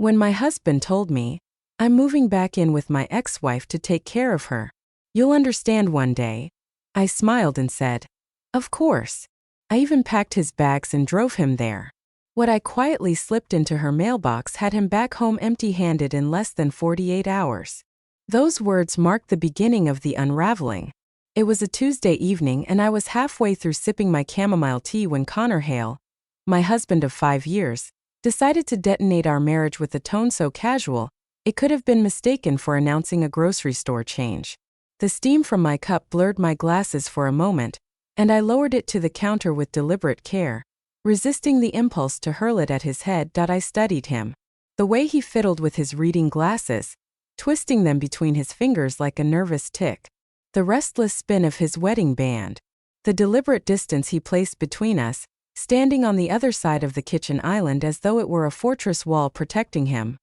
When my husband told me, "I'm moving back in with my ex-wife to take care of her. You'll understand one day," I smiled and said, "Of course." I even packed his bags and drove him there. What I quietly slipped into her mailbox had him back home empty-handed in less than 48 hours. Those words marked the beginning of the unraveling. It was a Tuesday evening and I was halfway through sipping my chamomile tea when Connor Hale, my husband of 5 years, decided to detonate our marriage with a tone so casual, it could have been mistaken for announcing a grocery store change. The steam from my cup blurred my glasses for a moment, and I lowered it to the counter with deliberate care, resisting the impulse to hurl it at his head. I studied him. The way he fiddled with his reading glasses, twisting them between his fingers like a nervous tick. The restless spin of his wedding band. The deliberate distance he placed between us, standing on the other side of the kitchen island as though it were a fortress wall protecting him.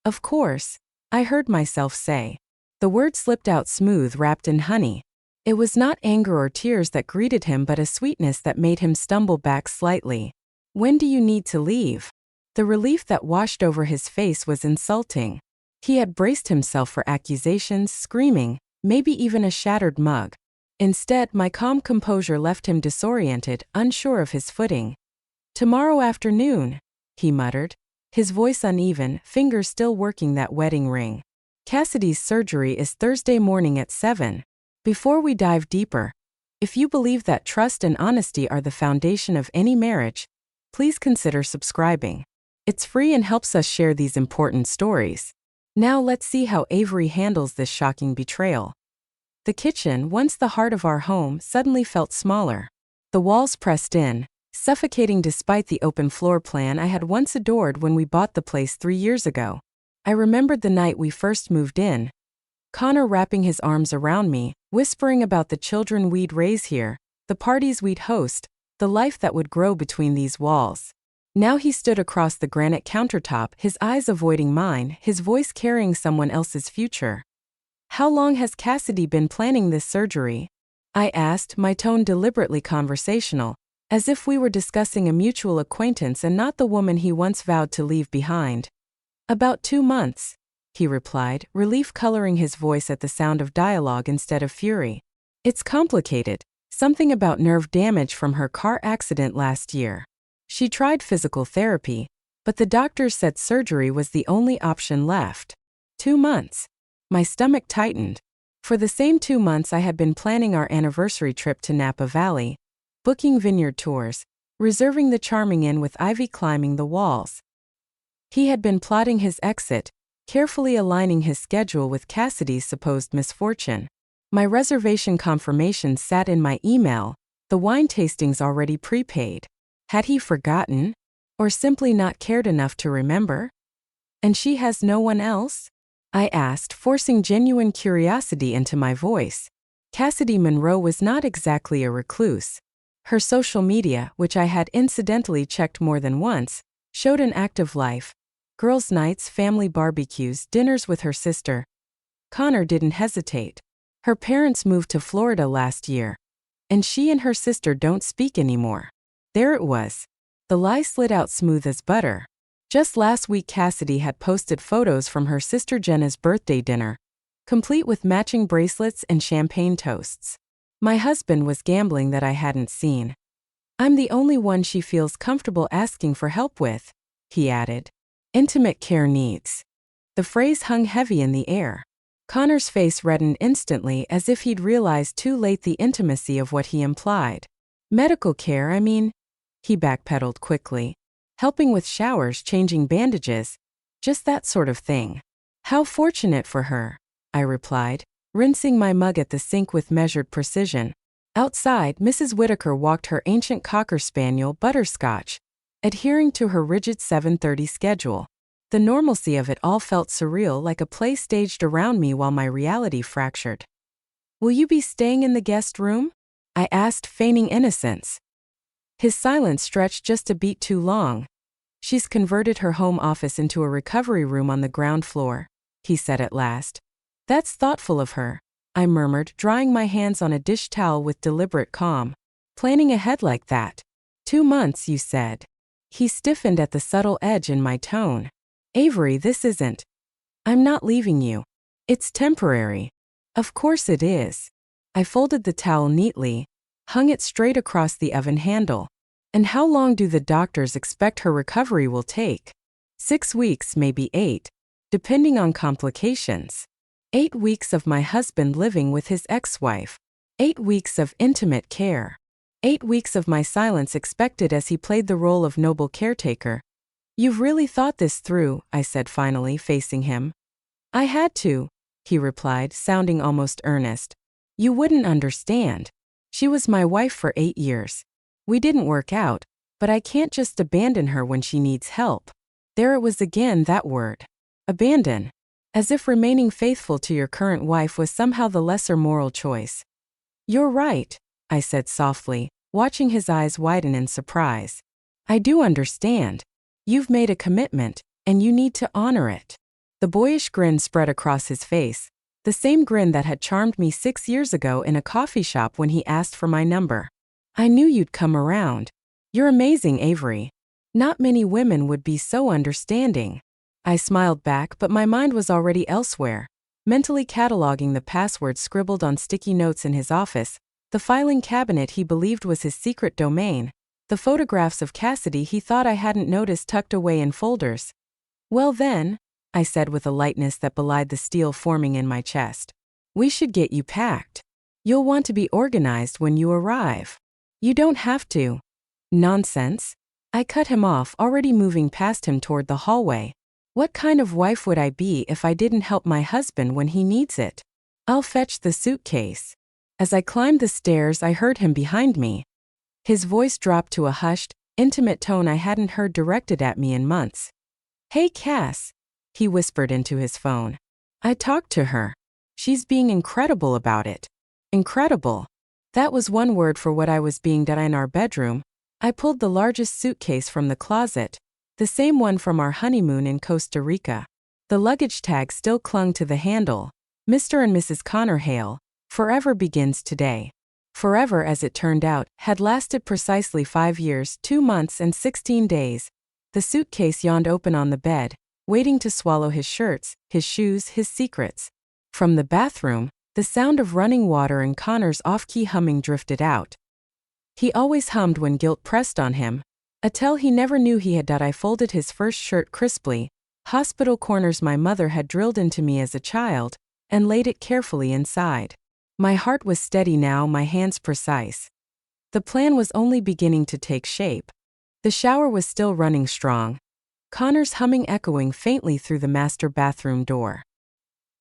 "Of course," I heard myself say. The word slipped out smooth, wrapped in honey. It was not anger or tears that greeted him but a sweetness that made him stumble back slightly. "When do you need to leave?" The relief that washed over his face was insulting. He had braced himself for accusations, screaming, maybe even a shattered mug. Instead, my calm composure left him disoriented, unsure of his footing. "Tomorrow afternoon," he muttered, his voice uneven, fingers still working that wedding ring. "Cassidy's surgery is Thursday morning at 7. Before we dive deeper, if you believe that trust and honesty are the foundation of any marriage, please consider subscribing. It's free and helps us share these important stories. Now let's see how Avery handles this shocking betrayal. The kitchen, once the heart of our home, suddenly felt smaller. The walls pressed in, suffocating despite the open floor plan I had once adored when we bought the place 3 years ago. I remembered the night we first moved in. Connor wrapping his arms around me, whispering about the children we'd raise here, the parties we'd host, the life that would grow between these walls. Now he stood across the granite countertop, his eyes avoiding mine, his voice carrying someone else's future. "How long has Cassidy been planning this surgery?" I asked, my tone deliberately conversational, as if we were discussing a mutual acquaintance and not the woman he once vowed to leave behind. "About 2 months," he replied, relief coloring his voice at the sound of dialogue instead of fury. "It's complicated. Something about nerve damage from her car accident last year. She tried physical therapy, but the doctors said surgery was the only option left. 2 months. My stomach tightened. For the same 2 months I had been planning our anniversary trip to Napa Valley, booking vineyard tours, reserving the charming inn with ivy climbing the walls. He had been plotting his exit, carefully aligning his schedule with Cassidy's supposed misfortune. My reservation confirmation sat in my email, the wine tastings already prepaid. Had he forgotten? Or simply not cared enough to remember? "And she has no one else?" I asked, forcing genuine curiosity into my voice. Cassidy Monroe was not exactly a recluse. Her social media, which I had incidentally checked more than once, showed an active life. Girls' nights, family barbecues, dinners with her sister. Connor didn't hesitate. Her parents moved to Florida last year, and she and her sister don't speak anymore. There it was. The lie slid out smooth as butter. Just last week Cassidy had posted photos from her sister Jenna's birthday dinner, complete with matching bracelets and champagne toasts. My husband was gambling that I hadn't seen. "I'm the only one she feels comfortable asking for help with," he added. "Intimate care needs." The phrase hung heavy in the air. Connor's face reddened instantly as if he'd realized too late the intimacy of what he implied. "Medical care, I mean," he backpedaled quickly. "Helping with showers, changing bandages, just that sort of thing." "How fortunate for her," I replied, rinsing my mug at the sink with measured precision. Outside, Mrs. Whitaker walked her ancient cocker spaniel, Butterscotch, adhering to her rigid 7:30 schedule. The normalcy of it all felt surreal, like a play staged around me while my reality fractured. "Will you be staying in the guest room?" I asked, feigning innocence. His silence stretched just a beat too long. "She's converted her home office into a recovery room on the ground floor," he said at last. "That's thoughtful of her," I murmured, drying my hands on a dish towel with deliberate calm. "Planning ahead like that. 2 months, you said." He stiffened at the subtle edge in my tone. Avery, this isn't. I'm not leaving you. It's temporary. Of course it is. I folded the towel neatly, hung it straight across the oven handle. And how long do the doctors expect her recovery will take? 6 weeks, maybe 8, depending on complications. 8 weeks of my husband living with his ex-wife. 8 weeks of intimate care. 8 weeks of my silence expected as he played the role of noble caretaker. You've really thought this through, I said finally, facing him. I had to, he replied, sounding almost earnest. You wouldn't understand. She was my wife for 8 years. We didn't work out, but I can't just abandon her when she needs help. There it was again, that word. Abandon. As if remaining faithful to your current wife was somehow the lesser moral choice. You're right, I said softly, watching his eyes widen in surprise. I do understand. You've made a commitment, and you need to honor it. The boyish grin spread across his face, the same grin that had charmed me 6 years ago in a coffee shop when he asked for my number. I knew you'd come around. You're amazing, Avery. Not many women would be so understanding. I smiled back, but my mind was already elsewhere, mentally cataloging the passwords scribbled on sticky notes in his office, the filing cabinet he believed was his secret domain, the photographs of Cassidy he thought I hadn't noticed tucked away in folders. Well then, I said with a lightness that belied the steel forming in my chest, we should get you packed. You'll want to be organized when you arrive. You don't have to. Nonsense. I cut him off, already moving past him toward the hallway. What kind of wife would I be if I didn't help my husband when he needs it? I'll fetch the suitcase. As I climbed the stairs, I heard him behind me. His voice dropped to a hushed, intimate tone I hadn't heard directed at me in months. Hey, Cass, he whispered into his phone. I talked to her. She's being incredible about it. Incredible. That was one word for what I was being done in our bedroom. I pulled the largest suitcase from the closet, the same one from our honeymoon in Costa Rica. The luggage tag still clung to the handle. Mr. and Mrs. Connor Hale, forever begins today. Forever, as it turned out, had lasted precisely 5 years, 2 months, and 16 days. The suitcase yawned open on the bed, waiting to swallow his shirts, his shoes, his secrets. From the bathroom, the sound of running water and Connor's off-key humming drifted out. He always hummed when guilt pressed on him. A tell he never knew he had. I folded his first shirt crisply, hospital corners my mother had drilled into me as a child, and laid it carefully inside. My heart was steady now, my hands precise. The plan was only beginning to take shape. The shower was still running strong, Connor's humming echoing faintly through the master bathroom door.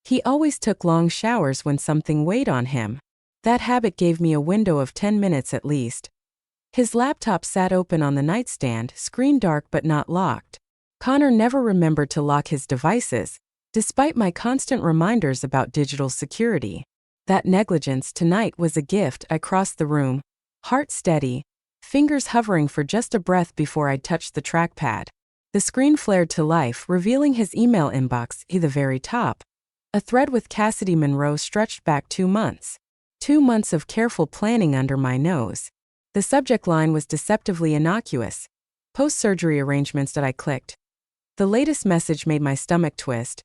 He always took long showers when something weighed on him. That habit gave me a window of 10 minutes at least. His laptop sat open on the nightstand, screen dark but not locked. Connor never remembered to lock his devices, despite my constant reminders about digital security. That negligence tonight was a gift. I crossed the room, heart steady, fingers hovering for just a breath before I'd touched the trackpad. The screen flared to life, revealing his email inbox at the very top. A thread with Cassidy Monroe stretched back 2 months. 2 months of careful planning under my nose. The subject line was deceptively innocuous. Post-surgery arrangements. I clicked. The latest message made my stomach twist.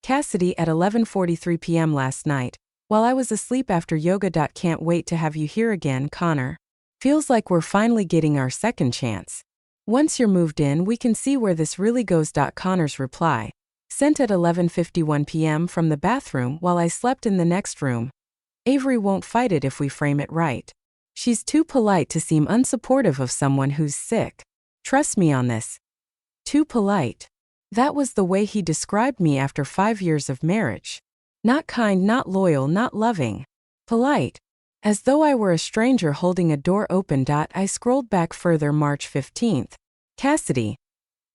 Cassidy at 11:43 p.m. last night, while I was asleep after yoga. Can't wait to have you here again, Connor. Feels like we're finally getting our second chance. Once you're moved in, we can see where this really goes. Connor's reply, sent at 11:51 p.m. from the bathroom while I slept in the next room. Avery won't fight it if we frame it right. She's too polite to seem unsupportive of someone who's sick. Trust me on this. Too polite. That was the way he described me after 5 years of marriage. Not kind, not loyal, not loving. Polite. As though I were a stranger holding a door open. I scrolled back further. March 15th. Cassidy.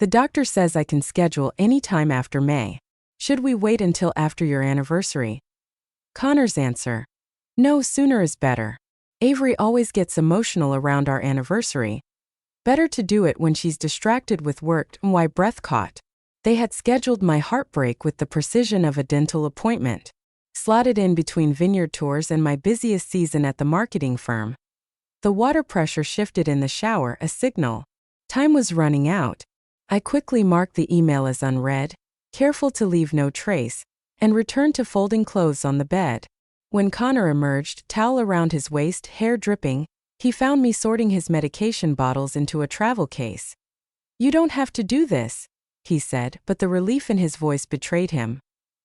The doctor says I can schedule any time after May. Should we wait until after your anniversary? Connor's answer. No, sooner is better. Avery always gets emotional around our anniversary. Better to do it when she's distracted with work. Why breath caught. They had scheduled my heartbreak with the precision of a dental appointment. Slotted in between vineyard tours and my busiest season at the marketing firm. The water pressure shifted in the shower, a signal. Time was running out. I quickly marked the email as unread, careful to leave no trace, and returned to folding clothes on the bed. When Connor emerged, towel around his waist, hair dripping, he found me sorting his medication bottles into a travel case. "You don't have to do this," he said, but the relief in his voice betrayed him.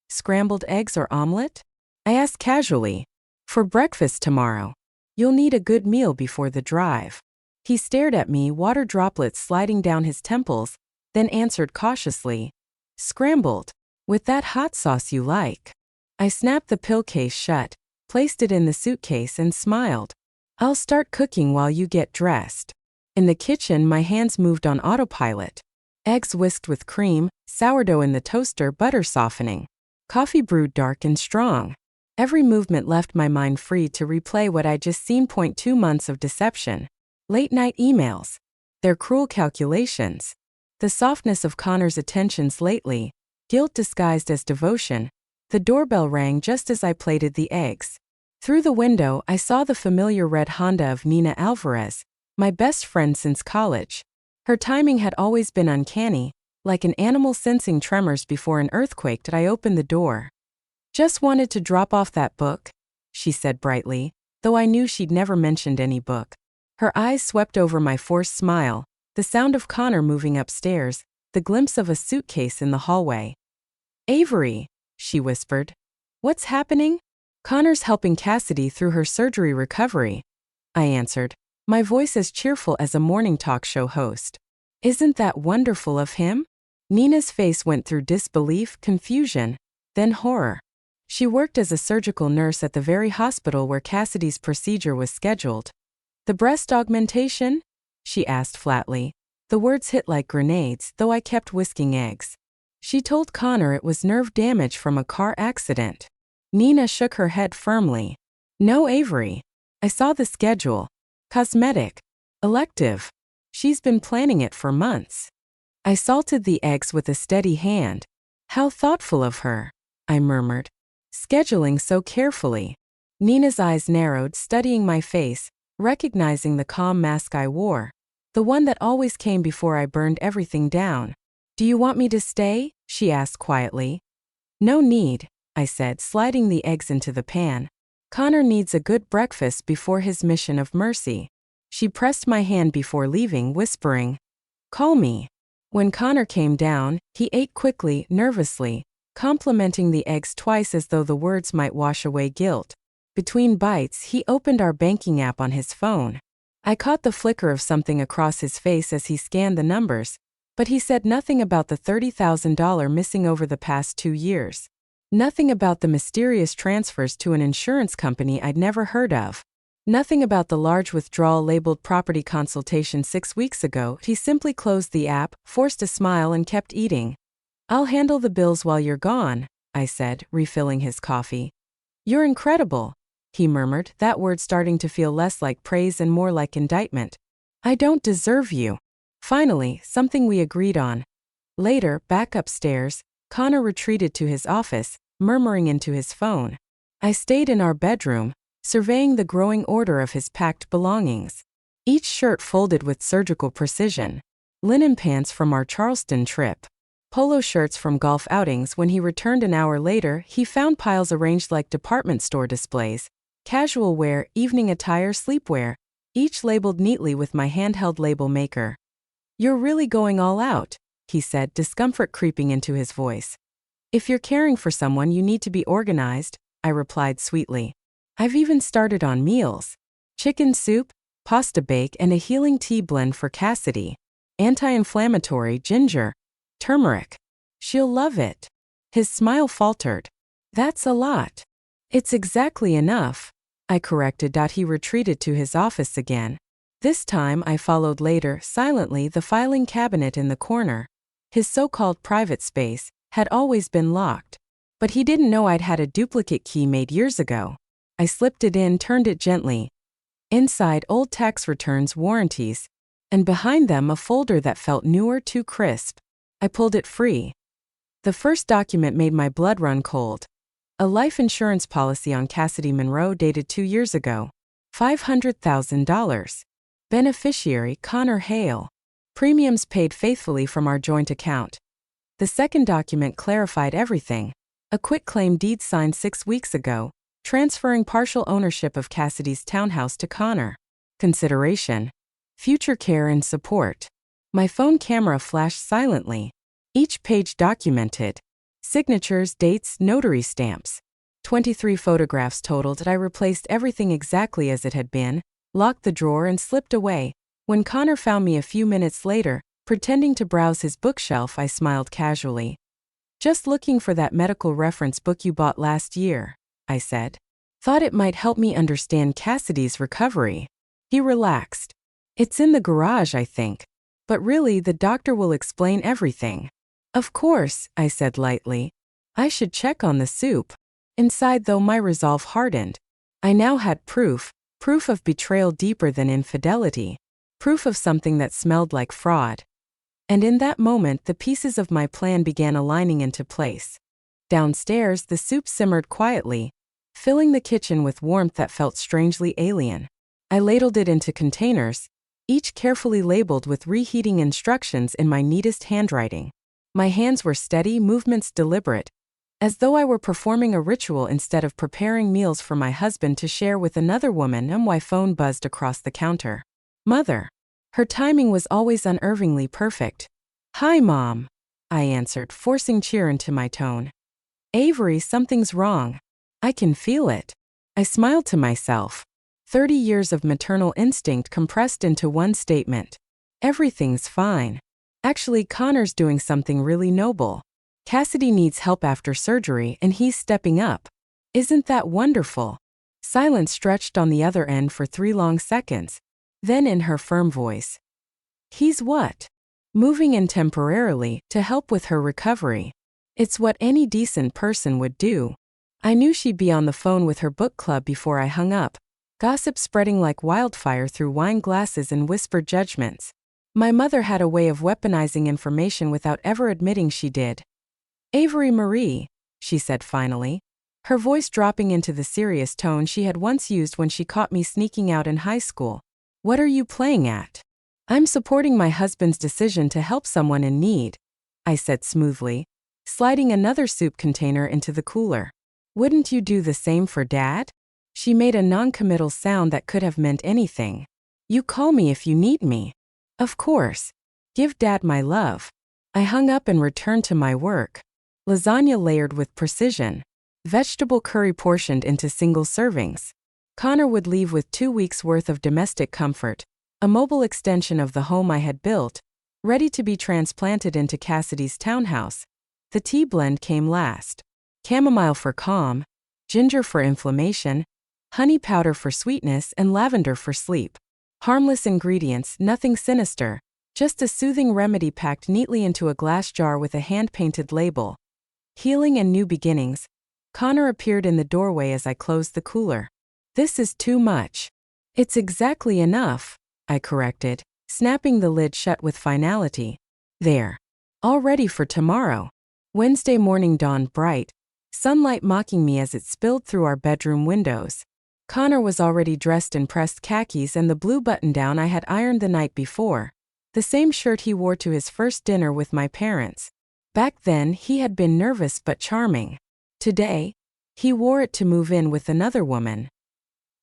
"Scrambled eggs or omelet?" I asked casually. "For breakfast tomorrow. You'll need a good meal before the drive." He stared at me, water droplets sliding down his temples, then answered cautiously, "Scrambled. With that hot sauce you like." I snapped the pill case shut, placed it in the suitcase and smiled. "I'll start cooking while you get dressed." In the kitchen, my hands moved on autopilot. Eggs whisked with cream, sourdough in the toaster, butter softening. Coffee brewed dark and strong. Every movement left my mind free to replay what I'd just seen. 2 months of deception. Late-night emails. Their cruel calculations. The softness of Connor's attentions lately. Guilt disguised as devotion. The doorbell rang just as I plated the eggs. Through the window, I saw the familiar red Honda of Nina Alvarez, my best friend since college. Her timing had always been uncanny, like an animal sensing tremors before an earthquake. I opened the door. "Just wanted to drop off that book," she said brightly, though I knew she'd never mentioned any book. Her eyes swept over my forced smile, the sound of Connor moving upstairs, the glimpse of a suitcase in the hallway. "Avery," she whispered. "What's happening?" "Connor's helping Cassidy through her surgery recovery," I answered, my voice as cheerful as a morning talk show host. "Isn't that wonderful of him?" Nina's face went through disbelief, confusion, then horror. She worked as a surgical nurse at the very hospital where Cassidy's procedure was scheduled. "The breast augmentation?" she asked flatly. The words hit like grenades, though I kept whisking eggs. "She told Connor it was nerve damage from a car accident." Nina shook her head firmly. "No, Avery. I saw the schedule. Cosmetic. Elective. She's been planning it for months." I salted the eggs with a steady hand. "How thoughtful of her," I murmured. "Scheduling so carefully." Nina's eyes narrowed, studying my face, recognizing the calm mask I wore. The one that always came before I burned everything down. "Do you want me to stay?" she asked quietly. "No need," I said, sliding the eggs into the pan. "Connor needs a good breakfast before his mission of mercy." She pressed my hand before leaving, whispering, "Call me." When Connor came down, he ate quickly, nervously, complimenting the eggs twice as though the words might wash away guilt. Between bites, he opened our banking app on his phone. I caught the flicker of something across his face as he scanned the numbers, but he said nothing about the $30,000 missing over the past 2 years. Nothing about the mysterious transfers to an insurance company I'd never heard of. Nothing about the large withdrawal labeled property consultation 6 weeks ago. He simply closed the app, forced a smile, and kept eating. "I'll handle the bills while you're gone," I said, refilling his coffee. "You're incredible," he murmured, that word starting to feel less like praise and more like indictment. "I don't deserve you." Finally, something we agreed on. Later, back upstairs, Connor retreated to his office, murmuring into his phone. I stayed in our bedroom, surveying the growing order of his packed belongings. Each shirt folded with surgical precision. Linen pants from our Charleston trip. Polo shirts from golf outings. When he returned an hour later, he found piles arranged like department store displays. Casual wear, evening attire, sleepwear, each labeled neatly with my handheld label maker. "You're really going all out," he said, discomfort creeping into his voice. "If you're caring for someone, you need to be organized," I replied sweetly. "I've even started on meals. Chicken soup, pasta bake, and a healing tea blend for Cassidy. Anti-inflammatory, ginger, turmeric. She'll love it." His smile faltered. "That's a lot." "It's exactly enough," I corrected. He retreated to his office again. This time I followed later, silently, the filing cabinet in the corner. His so-called private space had always been locked. But he didn't know I'd had a duplicate key made years ago. I slipped it in, turned it gently. Inside, old tax returns, warranties, and behind them a folder that felt newer, too crisp. I pulled it free. The first document made my blood run cold. A life insurance policy on Cassidy Monroe dated 2 years ago. $500,000. Beneficiary Connor Hale. Premiums paid faithfully from our joint account. The second document clarified everything. A quitclaim deed signed 6 weeks ago, transferring partial ownership of Cassidy's townhouse to Connor. Consideration: future care and support. My phone camera flashed silently. Each page documented. Signatures, dates, notary stamps. 23 photographs totaled. I replaced everything exactly as it had been, locked the drawer and slipped away. When Connor found me a few minutes later, pretending to browse his bookshelf, I smiled casually. "Just looking for that medical reference book you bought last year," I said. "Thought it might help me understand Cassidy's recovery." He relaxed. "It's in the garage, I think. But really, the doctor will explain everything." "Of course," I said lightly. "I should check on the soup." Inside, though, my resolve hardened. I now had proof of betrayal deeper than infidelity, proof of something that smelled like fraud. And in that moment, the pieces of my plan began aligning into place. Downstairs, the soup simmered quietly, filling the kitchen with warmth that felt strangely alien. I ladled it into containers, each carefully labeled with reheating instructions in my neatest handwriting. My hands were steady, movements deliberate, as though I were performing a ritual instead of preparing meals for my husband to share with another woman. My phone buzzed across the counter. Mother. Her timing was always unnervingly perfect. "Hi, Mom," I answered, forcing cheer into my tone. "Avery, something's wrong. I can feel it." I smiled to myself. 30 years of maternal instinct compressed into one statement. Everything's fine. Actually, Connor's doing something really noble. Cassidy needs help after surgery, and he's stepping up. Isn't that wonderful? Silence stretched on the other end for 3 long seconds. Then, in her firm voice, "He's what?" "Moving in temporarily to help with her recovery. It's what any decent person would do." I knew she'd be on the phone with her book club before I hung up, gossip spreading like wildfire through wine glasses and whispered judgments. My mother had a way of weaponizing information without ever admitting she did. "Avery Marie," she said finally, her voice dropping into the serious tone she had once used when she caught me sneaking out in high school. "What are you playing at?" "I'm supporting my husband's decision to help someone in need," I said smoothly, sliding another soup container into the cooler. "Wouldn't you do the same for Dad?" She made a non-committal sound that could have meant anything. "You call me if you need me." "Of course. Give Dad my love." I hung up and returned to my work. Lasagna layered with precision. Vegetable curry portioned into single servings. Connor would leave with 2 weeks' worth of domestic comfort, a mobile extension of the home I had built, ready to be transplanted into Cassidy's townhouse. The tea blend came last. Chamomile for calm, ginger for inflammation, honey powder for sweetness, and lavender for sleep. Harmless ingredients, nothing sinister, just a soothing remedy packed neatly into a glass jar with a hand-painted label. Healing and new beginnings. Connor appeared in the doorway as I closed the cooler. "This is too much." "It's exactly enough," I corrected, snapping the lid shut with finality. "There. All ready for tomorrow." Wednesday morning dawned bright, sunlight mocking me as it spilled through our bedroom windows. Connor was already dressed in pressed khakis and the blue button-down I had ironed the night before, the same shirt he wore to his first dinner with my parents. Back then, he had been nervous but charming. Today, he wore it to move in with another woman.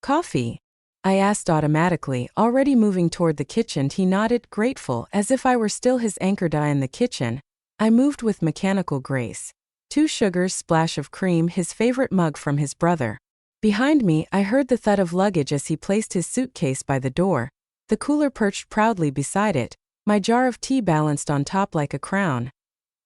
"Coffee?" I asked automatically, already moving toward the kitchen. He nodded, grateful, as if I were still his anchored eye in the kitchen. I moved with mechanical grace. 2 sugars, splash of cream, his favorite mug from his brother. Behind me, I heard the thud of luggage as he placed his suitcase by the door, the cooler perched proudly beside it, my jar of tea balanced on top like a crown.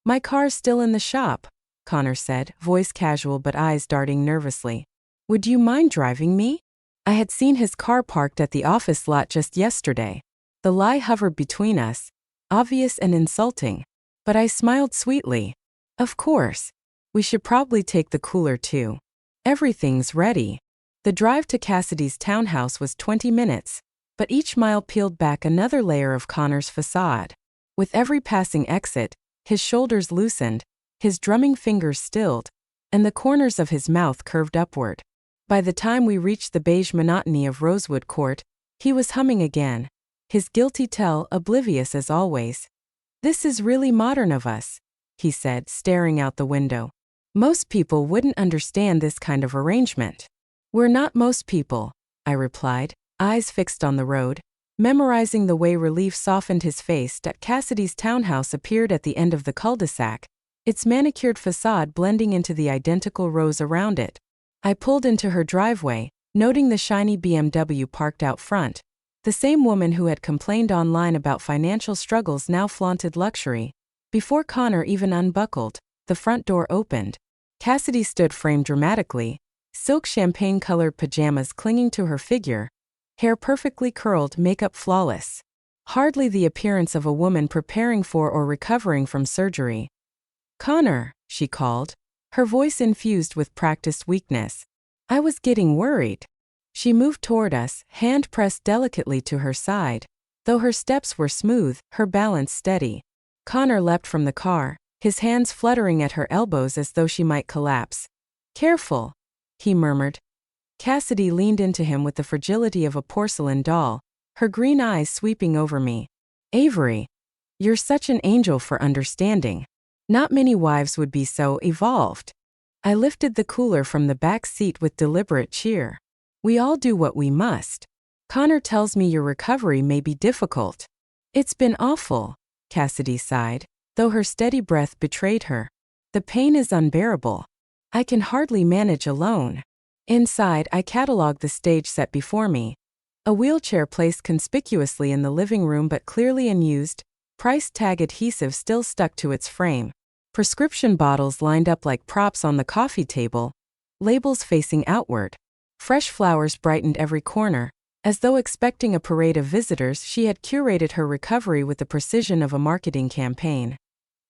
"My car's still in the shop," Connor said, voice casual but eyes darting nervously. "Would you mind driving me?" I had seen his car parked at the office lot just yesterday. The lie hovered between us, obvious and insulting. But I smiled sweetly. "Of course. We should probably take the cooler too. Everything's ready." The drive to Cassidy's townhouse was 20 minutes, but each mile peeled back another layer of Connor's facade. With every passing exit, his shoulders loosened, his drumming fingers stilled, and the corners of his mouth curved upward. By the time we reached the beige monotony of Rosewood Court, he was humming again, his guilty tell oblivious as always. "This is really modern of us," he said, staring out the window. "Most people wouldn't understand this kind of arrangement." "We're not most people," I replied, eyes fixed on the road, memorizing the way relief softened his face as Cassidy's townhouse appeared at the end of the cul-de-sac, its manicured facade blending into the identical rows around it. I pulled into her driveway, noting the shiny BMW parked out front. The same woman who had complained online about financial struggles now flaunted luxury. Before Connor even unbuckled, the front door opened. Cassidy stood framed dramatically, silk champagne-colored pajamas clinging to her figure, hair perfectly curled, makeup flawless. Hardly the appearance of a woman preparing for or recovering from surgery. "Connor," she called, her voice infused with practiced weakness. I was getting worried. She moved toward us, hand pressed delicately to her side. Though her steps were smooth, her balance steady. Connor leapt from the car, his hands fluttering at her elbows as though she might collapse. "Careful," he murmured. Cassidy leaned into him with the fragility of a porcelain doll, her green eyes sweeping over me. "Avery, you're such an angel for understanding. Not many wives would be so evolved." I lifted the cooler from the back seat with deliberate cheer. "We all do what we must. Connor tells me your recovery may be difficult." "It's been awful," Cassidy sighed, though her steady breath betrayed her. "The pain is unbearable. I can hardly manage alone." Inside, I catalogued the stage set before me. A wheelchair placed conspicuously in the living room but clearly unused, price tag adhesive still stuck to its frame. Prescription bottles lined up like props on the coffee table, labels facing outward. Fresh flowers brightened every corner. As though expecting a parade of visitors, she had curated her recovery with the precision of a marketing campaign.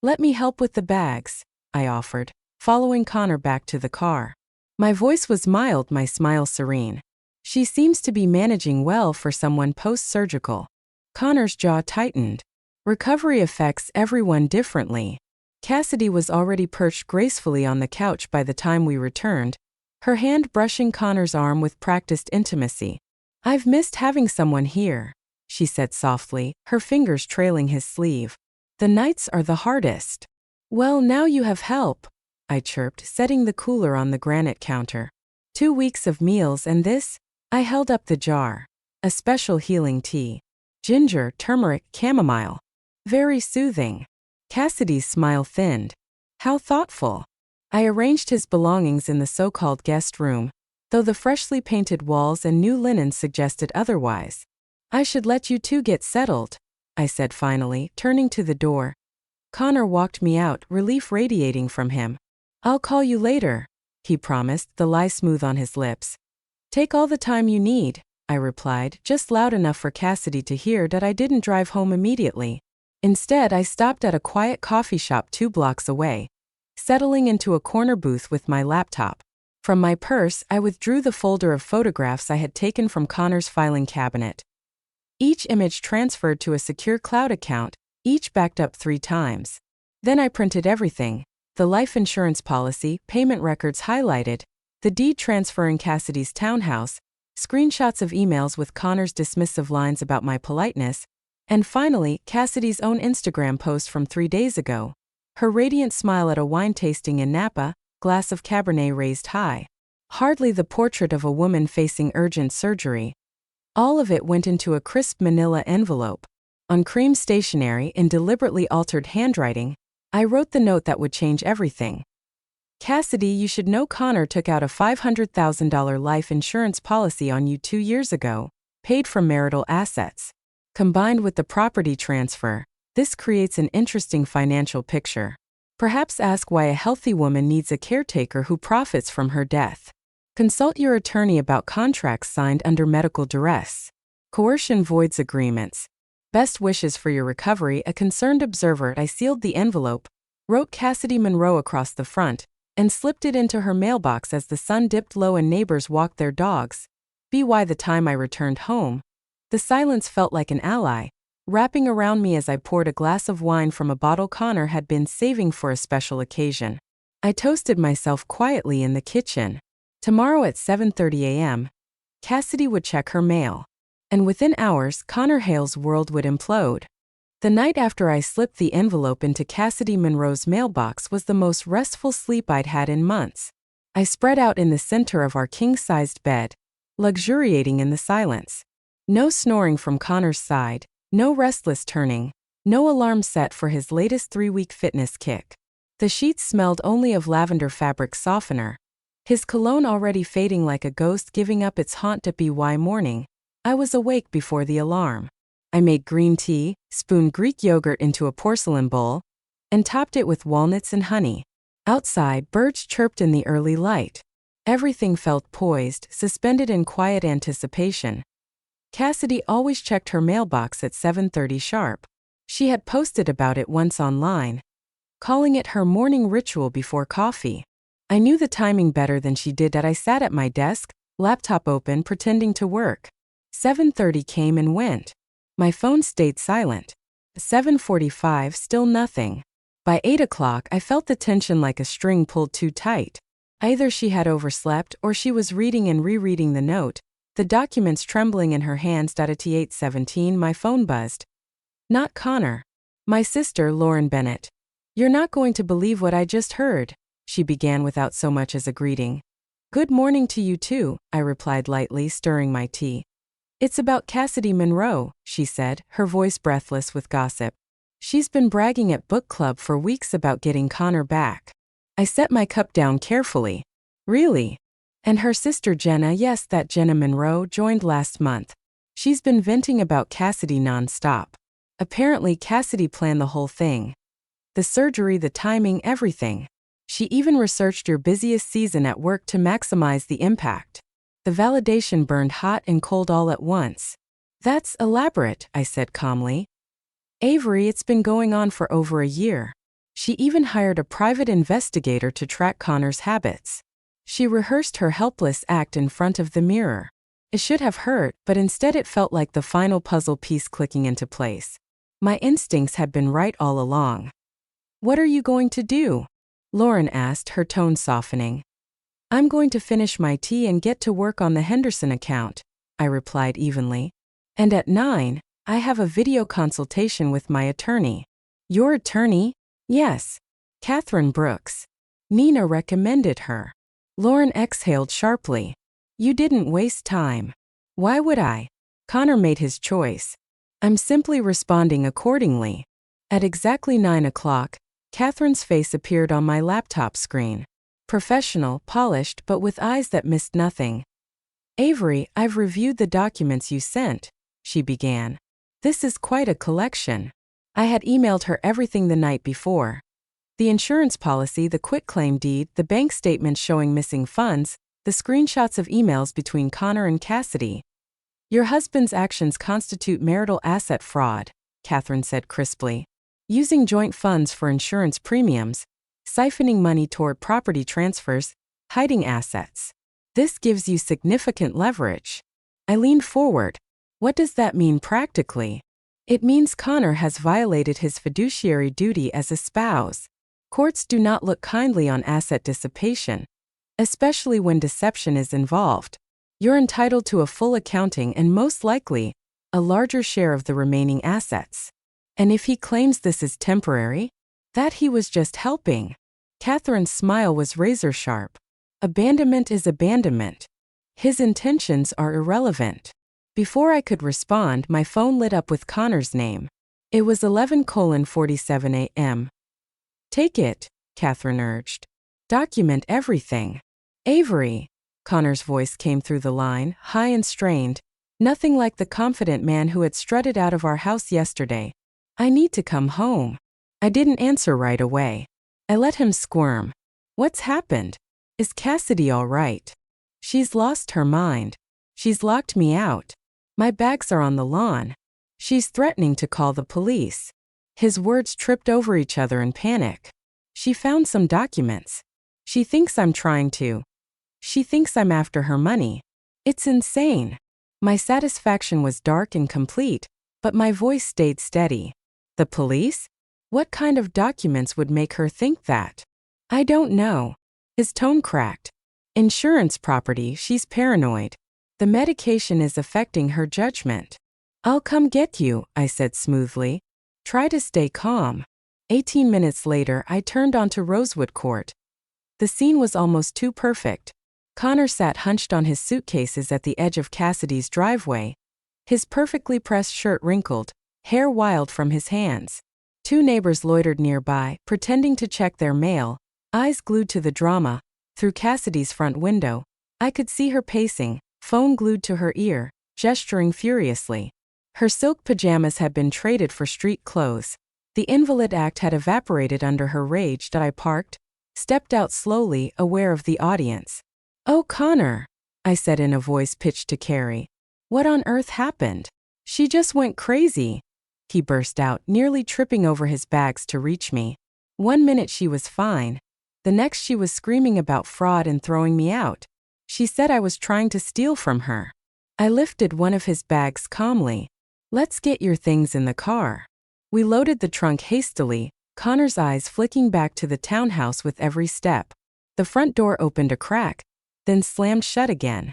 "Let me help with the bags," I offered, following Connor back to the car. My voice was mild, my smile serene. "She seems to be managing well for someone post-surgical." Connor's jaw tightened. Recovery affects everyone differently. Cassidy was already perched gracefully on the couch by the time we returned, her hand brushing Connor's arm with practiced intimacy. "I've missed having someone here," she said softly, her fingers trailing his sleeve. "The nights are the hardest." "Well, now you have help," I chirped, setting the cooler on the granite counter. 2 weeks of meals and this? I held up the jar. A special healing tea. Ginger, turmeric, chamomile. Very soothing. Cassidy's smile thinned. "How thoughtful." I arranged his belongings in the so-called guest room, though the freshly painted walls and new linen suggested otherwise. "I should let you two get settled," I said finally, turning to the door. Connor walked me out, relief radiating from him. "I'll call you later," he promised, the lie smooth on his lips. "Take all the time you need," I replied, just loud enough for Cassidy to hear that I didn't drive home immediately. Instead, I stopped at a quiet coffee shop 2 blocks away, settling into a corner booth with my laptop. From my purse, I withdrew the folder of photographs I had taken from Connor's filing cabinet. Each image transferred to a secure cloud account, each backed up 3 times. Then I printed everything: the life insurance policy, payment records highlighted, the deed transferring Cassidy's townhouse, screenshots of emails with Connor's dismissive lines about my politeness, and finally, Cassidy's own Instagram post from 3 days ago. Her radiant smile at a wine tasting in Napa, glass of Cabernet raised high. Hardly the portrait of a woman facing urgent surgery. All of it went into a crisp manila envelope. On cream stationery, in deliberately altered handwriting, I wrote the note that would change everything. "Cassidy, you should know Connor took out a $500,000 life insurance policy on you 2 years ago, paid from marital assets. Combined with the property transfer, this creates an interesting financial picture. Perhaps ask why a healthy woman needs a caretaker who profits from her death. Consult your attorney about contracts signed under medical duress. Coercion voids agreements. Best wishes for your recovery, a concerned observer." I sealed the envelope, wrote Cassidy Monroe across the front, and slipped it into her mailbox as the sun dipped low and neighbors walked their dogs. By the time I returned home, the silence felt like an ally, wrapping around me as I poured a glass of wine from a bottle Connor had been saving for a special occasion. I toasted myself quietly in the kitchen. Tomorrow at 7:30 a.m., Cassidy would check her mail. And within hours, Connor Hale's world would implode. The night after I slipped the envelope into Cassidy Monroe's mailbox was the most restful sleep I'd had in months. I spread out in the center of our king-sized bed, luxuriating in the silence. No snoring from Connor's side, no restless turning, no alarm set for his latest 3-week fitness kick. The sheets smelled only of lavender fabric softener, his cologne already fading like a ghost giving up its haunt at BY morning. I was awake before the alarm. I made green tea, spooned Greek yogurt into a porcelain bowl, and topped it with walnuts and honey. Outside, birds chirped in the early light. Everything felt poised, suspended in quiet anticipation. Cassidy always checked her mailbox at 7:30 sharp. She had posted about it once online, calling it her morning ritual before coffee. I knew the timing better than she did as I sat at my desk, laptop open, pretending to work. 7:30 came and went. My phone stayed silent. 7:45, still nothing. By 8 o'clock, I felt the tension like a string pulled too tight. Either she had overslept or she was reading and rereading the note, the documents trembling in her hands. At 8:17, my phone buzzed. Not Connor. My sister, Lauren Bennett. "You're not going to believe what I just heard," she began without so much as a greeting. "Good morning to you too," I replied lightly, stirring my tea. "It's about Cassidy Monroe," she said, her voice breathless with gossip. "She's been bragging at book club for weeks about getting Connor back." I set my cup down carefully. "Really? And her sister Jenna?" "Yes, that Jenna Monroe joined last month. She's been venting about Cassidy non-stop. Apparently Cassidy planned the whole thing. The surgery, the timing, everything. She even researched your busiest season at work to maximize the impact." The validation burned hot and cold all at once. "That's elaborate," I said calmly. "Avery, it's been going on for over a year. She even hired a private investigator to track Connor's habits. She rehearsed her helpless act in front of the mirror. It should have hurt, but instead it felt like the final puzzle piece clicking into place. My instincts had been right all along." "What are you going to do?" Lauren asked, her tone softening. "I'm going to finish my tea and get to work on the Henderson account," I replied evenly. "And at 9, I have a video consultation with my attorney." "Your attorney?" "Yes. Catherine Brooks. Nina recommended her." Lauren exhaled sharply. "You didn't waste time." "Why would I? Connor made his choice. I'm simply responding accordingly." At exactly 9 o'clock, Catherine's face appeared on my laptop screen. Professional, polished, but with eyes that missed nothing. "Avery, I've reviewed the documents you sent," she began. "This is quite a collection." I had emailed her everything the night before. The insurance policy, the quitclaim deed, the bank statements showing missing funds, the screenshots of emails between Connor and Cassidy. "Your husband's actions constitute marital asset fraud," Catherine said crisply. "Using joint funds for insurance premiums, siphoning money toward property transfers, hiding assets. This gives you significant leverage." I leaned forward. "What does that mean practically?" "It means Connor has violated his fiduciary duty as a spouse. Courts do not look kindly on asset dissipation, especially when deception is involved. You're entitled to a full accounting and most likely, a larger share of the remaining assets. And if he claims this is temporary, that he was just helping." Catherine's smile was razor sharp. "Abandonment is abandonment. His intentions are irrelevant." Before I could respond, my phone lit up with Connor's name. It was 11:47 a.m. "Take it," Catherine urged. "Document everything." "Avery," Connor's voice came through the line, high and strained, nothing like the confident man who had strutted out of our house yesterday. "I need to come home." I didn't answer right away. I let him squirm. "What's happened? Is Cassidy all right?" "She's lost her mind. She's locked me out. My bags are on the lawn. She's threatening to call the police." His words tripped over each other in panic. "She found some documents. She thinks I'm trying to. She thinks I'm after her money. It's insane." My satisfaction was dark and complete, but my voice stayed steady. "The police? What kind of documents would make her think that?" "I don't know." His tone cracked. "Insurance property, she's paranoid. The medication is affecting her judgment. I'll come get you, I said smoothly. Try to stay calm. 18 minutes later, I turned onto Rosewood Court. The scene was almost too perfect. Connor sat hunched on his suitcases at the edge of Cassidy's driveway. His perfectly pressed shirt wrinkled, hair wild from his hands. Two neighbors loitered nearby, pretending to check their mail, eyes glued to the drama. Through Cassidy's front window, I could see her pacing, phone glued to her ear, gesturing furiously. Her silk pajamas had been traded for street clothes. The invalid act had evaporated under her rage. I parked, stepped out slowly, aware of the audience. "Oh, Connor," I said in a voice pitched to Carrie. "What on earth happened?" "She just went crazy," he burst out, nearly tripping over his bags to reach me. One minute she was fine. The next she was screaming about fraud and throwing me out. She said I was trying to steal from her. I lifted one of his bags calmly. "Let's get your things in the car." We loaded the trunk hastily, Connor's eyes flicking back to the townhouse with every step. The front door opened a crack, then slammed shut again.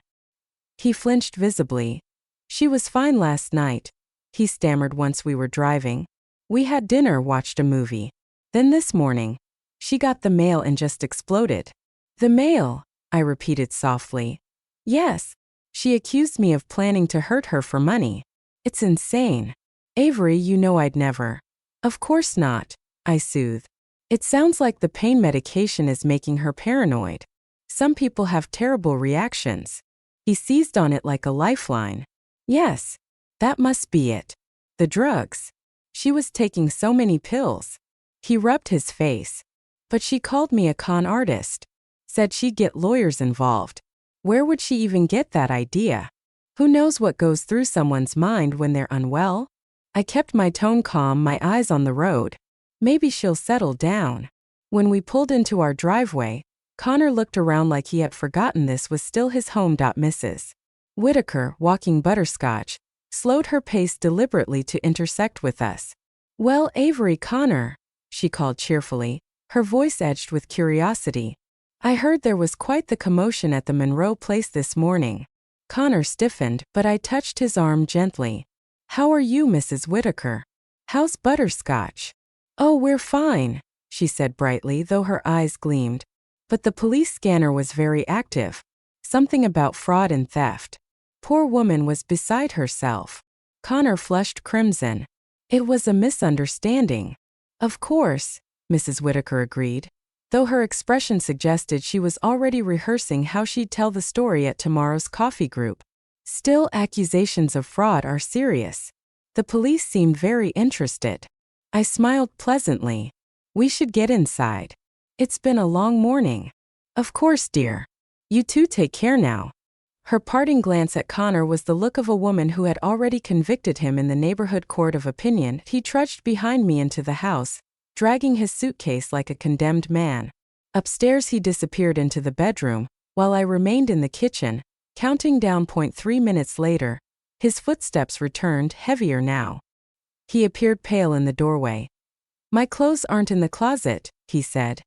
He flinched visibly. "She was fine last night," he stammered once we were driving. "We had dinner, watched a movie. Then this morning, she got the mail and just exploded." "The mail?" I repeated softly. "Yes. She accused me of planning to hurt her for money. It's insane. Avery, you know I'd never." "Of course not," I soothed. "It sounds like the pain medication is making her paranoid. Some people have terrible reactions." He seized on it like a lifeline. "Yes, that must be it. The drugs. She was taking so many pills." He rubbed his face. "But she called me a con artist. Said she'd get lawyers involved. Where would she even get that idea? Who knows what goes through someone's mind when they're unwell?" I kept my tone calm, my eyes on the road. Maybe she'll settle down. When we pulled into our driveway, Connor looked around like he had forgotten this was still his home. Mrs. Whitaker, walking butterscotch, slowed her pace deliberately to intersect with us. "Well, Avery, Connor," she called cheerfully, her voice edged with curiosity. "I heard there was quite the commotion at the Monroe place this morning." Connor stiffened, but I touched his arm gently. "How are you, Mrs. Whitaker? How's butterscotch?" "Oh, we're fine," she said brightly, though her eyes gleamed. But the police scanner was very active. Something about fraud and theft. Poor woman was beside herself. Connor flushed crimson. "It was a misunderstanding." "Of course," Mrs. Whitaker agreed, though her expression suggested she was already rehearsing how she'd tell the story at tomorrow's coffee group. "Still, accusations of fraud are serious. The police seemed very interested." I smiled pleasantly. "We should get inside. It's been a long morning." "Of course, dear. You two take care now." Her parting glance at Connor was the look of a woman who had already convicted him in the neighborhood court of opinion. He trudged behind me into the house, dragging his suitcase like a condemned man. Upstairs he disappeared into the bedroom, while I remained in the kitchen, counting down. 3 minutes later, his footsteps returned, heavier now. He appeared pale in the doorway. "My clothes aren't in the closet," he said.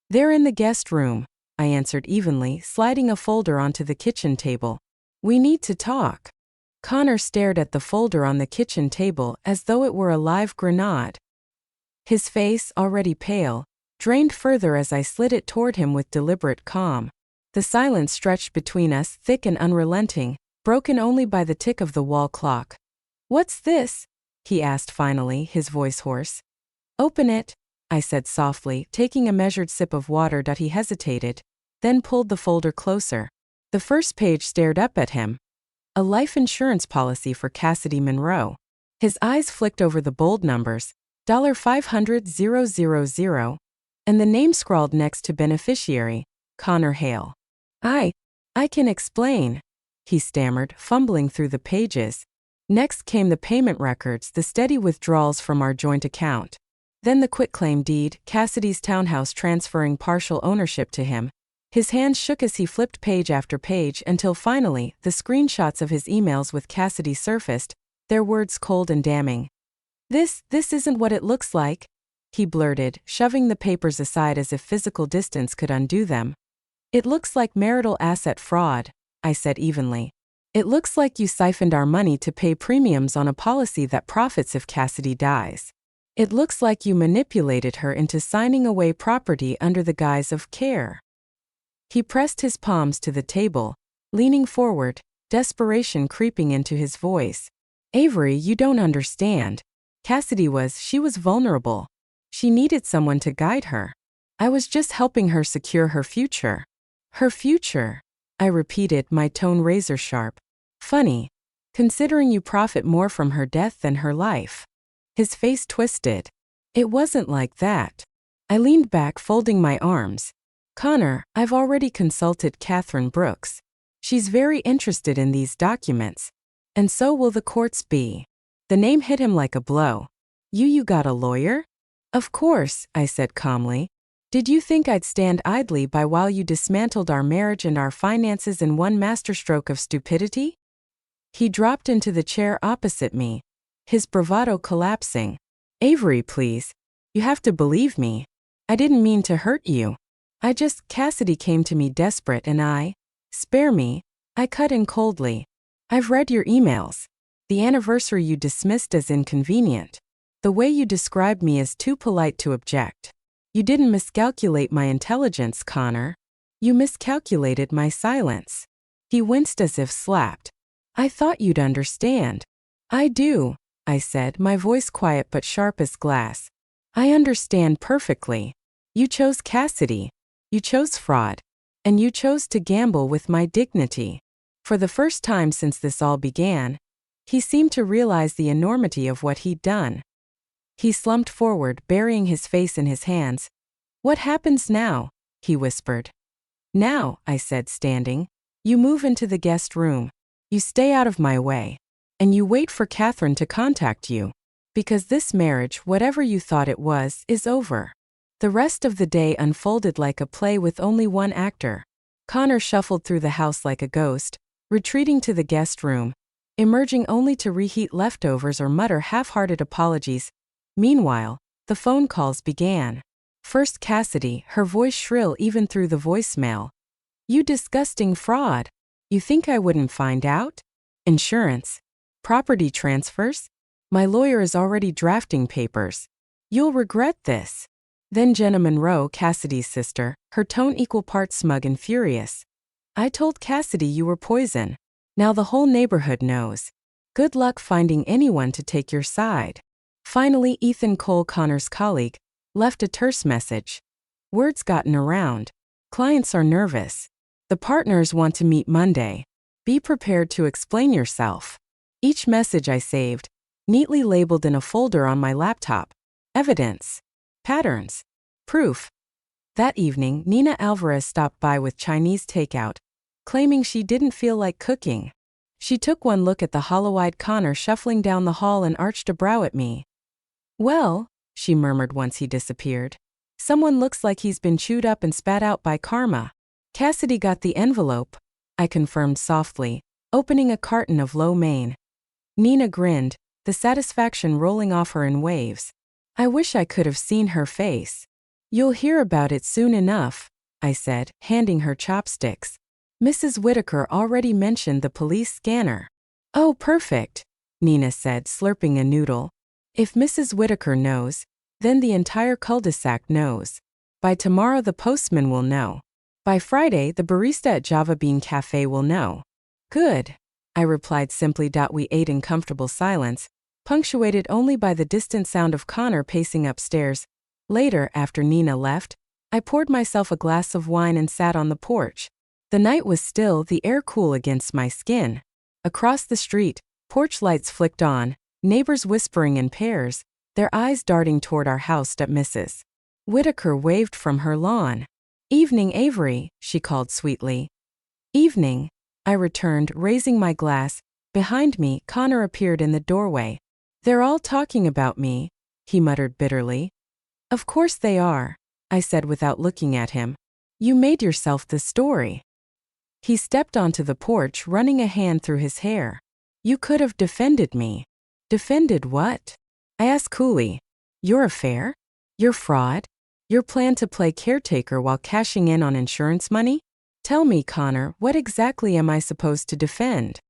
"They're in the guest room," I answered evenly, sliding a folder onto the kitchen table. "We need to talk." Connor stared at the folder on the kitchen table as though it were a live grenade. His face, already pale, drained further as I slid it toward him with deliberate calm. The silence stretched between us, thick and unrelenting, broken only by the tick of the wall clock. "What's this?" he asked finally, his voice hoarse. "Open it," I said softly, taking a measured sip of water. He hesitated, then pulled the folder closer. The first page stared up at him. A life insurance policy for Cassidy Monroe. His eyes flicked over the bold numbers, $500,000, and the name scrawled next to beneficiary, Connor Hale. I can explain," he stammered, fumbling through the pages. Next came the payment records, the steady withdrawals from our joint account. Then the quitclaim deed, Cassidy's townhouse transferring partial ownership to him. His hands shook as he flipped page after page until finally, the screenshots of his emails with Cassidy surfaced, their words cold and damning. This isn't what it looks like," he blurted, shoving the papers aside as if physical distance could undo them. "It looks like marital asset fraud," I said evenly. It looks like you siphoned our money to pay premiums on a policy that profits if Cassidy dies. It looks like you manipulated her into signing away property under the guise of care." He pressed his palms to the table, leaning forward, desperation creeping into his voice. "Avery, you don't understand. She was vulnerable. She needed someone to guide her. I was just helping her secure her future." "Her future," I repeated, my tone razor sharp. "Funny, considering you profit more from her death than her life." His face twisted. "It wasn't like that." I leaned back, folding my arms. "Connor, I've already consulted Catherine Brooks. She's very interested in these documents. And so will the courts be." The name hit him like a blow. You got a lawyer?" "Of course," I said calmly. "Did you think I'd stand idly by while you dismantled our marriage and our finances in one masterstroke of stupidity?" He dropped into the chair opposite me, his bravado collapsing. "Avery, please. You have to believe me. I didn't mean to hurt you. Cassidy came to me desperate and I—" "Spare me," I cut in coldly. "I've read your emails. The anniversary you dismissed as inconvenient. The way you described me is too polite to object. You didn't miscalculate my intelligence, Connor. You miscalculated my silence." He winced as if slapped. "I thought you'd understand." "I do," I said, my voice quiet but sharp as glass. "I understand perfectly. You chose Cassidy. You chose fraud. And you chose to gamble with my dignity." For the first time since this all began, he seemed to realize the enormity of what he'd done. He slumped forward, burying his face in his hands. "What happens now?" he whispered. "Now," I said, standing, "you move into the guest room. You stay out of my way. And you wait for Catherine to contact you. Because this marriage, whatever you thought it was, is over." The rest of the day unfolded like a play with only one actor. Connor shuffled through the house like a ghost, retreating to the guest room, emerging only to reheat leftovers or mutter half-hearted apologies. Meanwhile, the phone calls began. First Cassidy, her voice shrill even through the voicemail. "You disgusting fraud. You think I wouldn't find out? Insurance. Property transfers? My lawyer is already drafting papers. You'll regret this." Then Jenna Monroe, Cassidy's sister, her tone equal parts smug and furious. "I told Cassidy you were poison. Now the whole neighborhood knows. Good luck finding anyone to take your side." Finally, Ethan Cole, Connor's colleague, left a terse message. "Word's gotten around. Clients are nervous. The partners want to meet Monday. Be prepared to explain yourself." Each message I saved, neatly labeled in a folder on my laptop. Evidence. Patterns. Proof. That evening, Nina Alvarez stopped by with Chinese takeout, claiming she didn't feel like cooking. She took one look at the hollow-eyed Connor shuffling down the hall and arched a brow at me. "Well," she murmured once he disappeared, "someone looks like he's been chewed up and spat out by karma." "Cassidy got the envelope," I confirmed softly, opening a carton of lo mein. Nina grinned, the satisfaction rolling off her in waves. I wish I could have seen her face. "You'll hear about it soon enough," I said, handing her chopsticks. "Mrs. Whitaker already mentioned the police scanner." "Oh, perfect," Nina said, slurping a noodle. "If Mrs. Whitaker knows, then the entire cul-de-sac knows. By tomorrow the postman will know. By Friday the barista at Java Bean Cafe will know." "Good," I replied simply. We ate in comfortable silence, punctuated only by the distant sound of Connor pacing upstairs. Later, after Nina left, I poured myself a glass of wine and sat on the porch. The night was still, the air cool against my skin. Across the street, porch lights flicked on, neighbors whispering in pairs, their eyes darting toward our house. Mrs. Whitaker waved from her lawn. "Evening, Avery," she called sweetly. "Evening," I returned, raising my glass. Behind me, Connor appeared in the doorway. "They're all talking about me," he muttered bitterly. "Of course they are," I said without looking at him. "You made yourself the story." He stepped onto the porch, running a hand through his hair. "You could have defended me." "Defended what?" I asked coolly. "Your affair? Your fraud? Your plan to play caretaker while cashing in on insurance money? Tell me, Connor, what exactly am I supposed to defend?"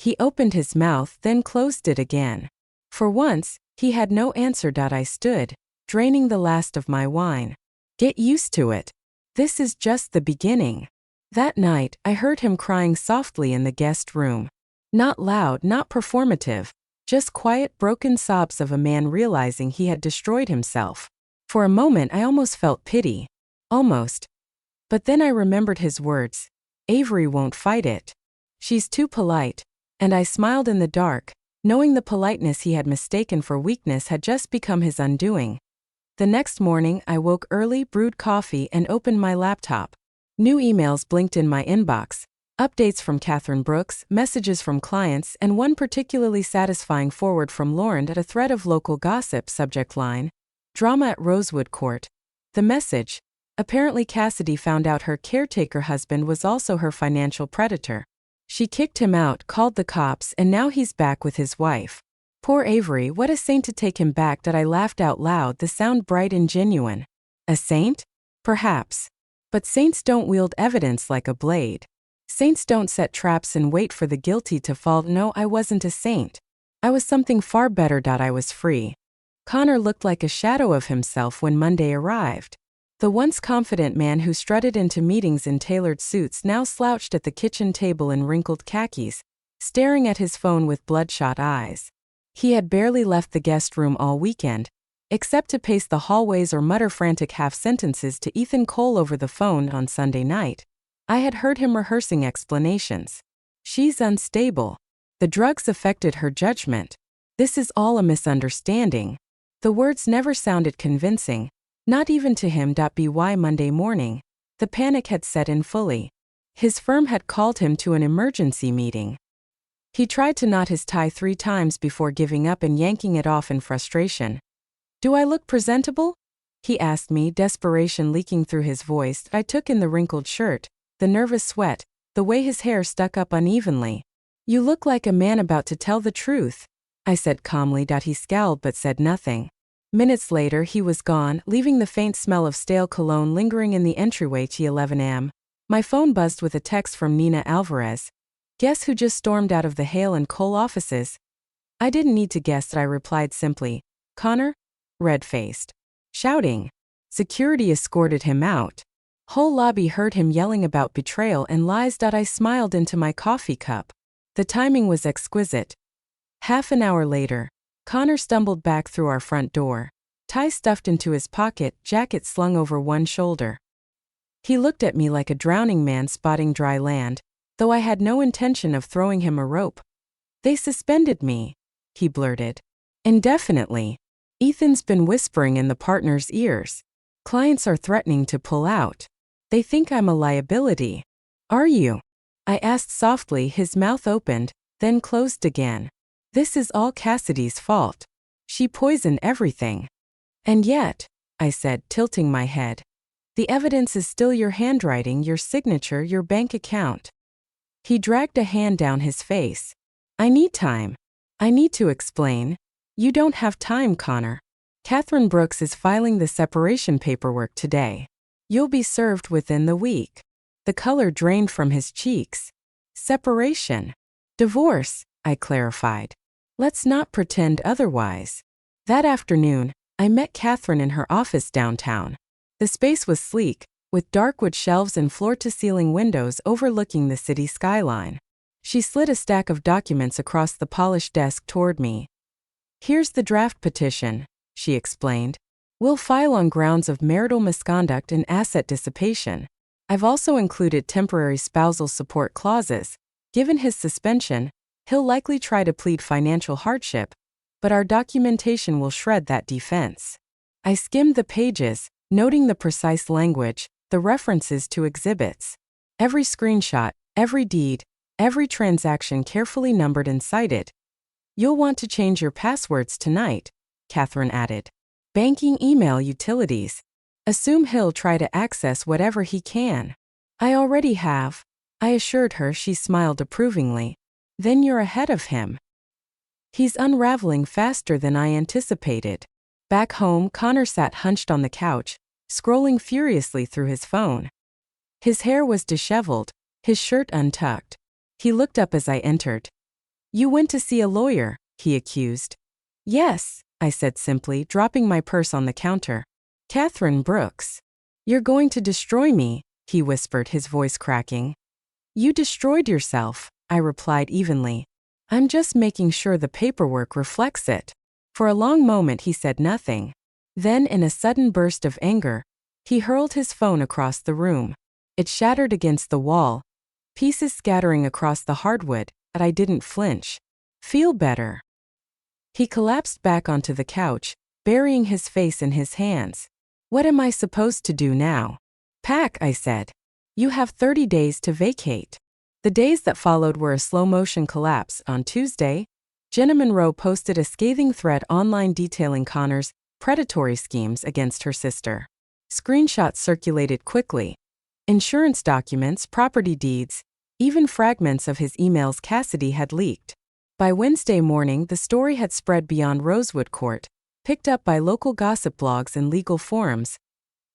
He opened his mouth, then closed it again. For once, he had no answer. I stood, draining the last of my wine. Get used to it. This is just the beginning. That night, I heard him crying softly in the guest room. Not loud, not performative, just quiet, broken sobs of a man realizing he had destroyed himself. For a moment, I almost felt pity. Almost. But then I remembered his words. Avery won't fight it. She's too polite. And I smiled in the dark, knowing the politeness he had mistaken for weakness had just become his undoing. The next morning, I woke early, brewed coffee, and opened my laptop. New emails blinked in my inbox. Updates from Catherine Brooks, messages from clients, and one particularly satisfying forward from Lauren at a thread of local gossip. Subject line: drama at Rosewood Court. The message: apparently Cassidy found out her caretaker husband was also her financial predator. She kicked him out, called the cops, and now he's back with his wife. Poor Avery, what a saint to take him back. I laughed out loud, the sound bright and genuine. A saint? Perhaps. But saints don't wield evidence like a blade. Saints don't set traps and wait for the guilty to fall. No, I wasn't a saint. I was something far better. I was free. Connor looked like a shadow of himself when Monday arrived. The once confident man who strutted into meetings in tailored suits now slouched at the kitchen table in wrinkled khakis, staring at his phone with bloodshot eyes. He had barely left the guest room all weekend, except to pace the hallways or mutter frantic half-sentences to Ethan Cole over the phone on Sunday night. I had heard him rehearsing explanations. She's unstable. The drugs affected her judgment. This is all a misunderstanding. The words never sounded convincing, not even to him. By Monday morning, the panic had set in fully. His firm had called him to an emergency meeting. He tried to knot his tie 3 times before giving up and yanking it off in frustration. Do I look presentable? He asked me, desperation leaking through his voice. I took in the wrinkled shirt, the nervous sweat, the way his hair stuck up unevenly. You look like a man about to tell the truth, I said calmly. He scowled but said nothing. Minutes later, he was gone, leaving the faint smell of stale cologne lingering in the entryway. 11 a.m. My phone buzzed with a text from Nina Alvarez. Guess who just stormed out of the Hale and Cole offices? I didn't need to guess. I replied simply. Connor? Red-faced. Shouting. Security escorted him out. Whole lobby heard him yelling about betrayal and lies. I smiled into my coffee cup. The timing was exquisite. Half an hour later, Connor stumbled back through our front door, tie stuffed into his pocket, jacket slung over one shoulder. He looked at me like a drowning man spotting dry land, though I had no intention of throwing him a rope. They suspended me, he blurted. Indefinitely. Ethan's been whispering in the partner's ears. Clients are threatening to pull out. They think I'm a liability. Are you? I asked softly. His mouth opened, then closed again. This is all Cassidy's fault. She poisoned everything. And yet, I said, tilting my head, the evidence is still your handwriting, your signature, your bank account. He dragged a hand down his face. I need time. I need to explain. You don't have time, Connor. Catherine Brooks is filing the separation paperwork today. You'll be served within the week. The color drained from his cheeks. Separation. Divorce, I clarified. Let's not pretend otherwise. That afternoon, I met Catherine in her office downtown. The space was sleek, with dark wood shelves and floor-to-ceiling windows overlooking the city skyline. She slid a stack of documents across the polished desk toward me. Here's the draft petition, she explained. We'll file on grounds of marital misconduct and asset dissipation. I've also included temporary spousal support clauses. Given his suspension, he'll likely try to plead financial hardship, but our documentation will shred that defense. I skimmed the pages, noting the precise language, the references to exhibits. Every screenshot, every deed, every transaction carefully numbered and cited. You'll want to change your passwords tonight, Catherine added. Banking, email, utilities. Assume he'll try to access whatever he can. I already have, I assured her. She smiled approvingly. Then you're ahead of him. He's unraveling faster than I anticipated. Back home, Connor sat hunched on the couch, scrolling furiously through his phone. His hair was disheveled, his shirt untucked. He looked up as I entered. You went to see a lawyer, he accused. Yes, I said simply, dropping my purse on the counter. Catherine Brooks. You're going to destroy me, he whispered, his voice cracking. You destroyed yourself, I replied evenly. I'm just making sure the paperwork reflects it. For a long moment he said nothing. Then, in a sudden burst of anger, he hurled his phone across the room. It shattered against the wall, pieces scattering across the hardwood, but I didn't flinch. Feel better. He collapsed back onto the couch, burying his face in his hands. What am I supposed to do now? Pack, I said. You have 30 days to vacate. The days that followed were a slow-motion collapse. On Tuesday, Jenna Monroe posted a scathing thread online detailing Connor's predatory schemes against her sister. Screenshots circulated quickly. Insurance documents, property deeds, even fragments of his emails Cassidy had leaked. By Wednesday morning, the story had spread beyond Rosewood Court, picked up by local gossip blogs and legal forums.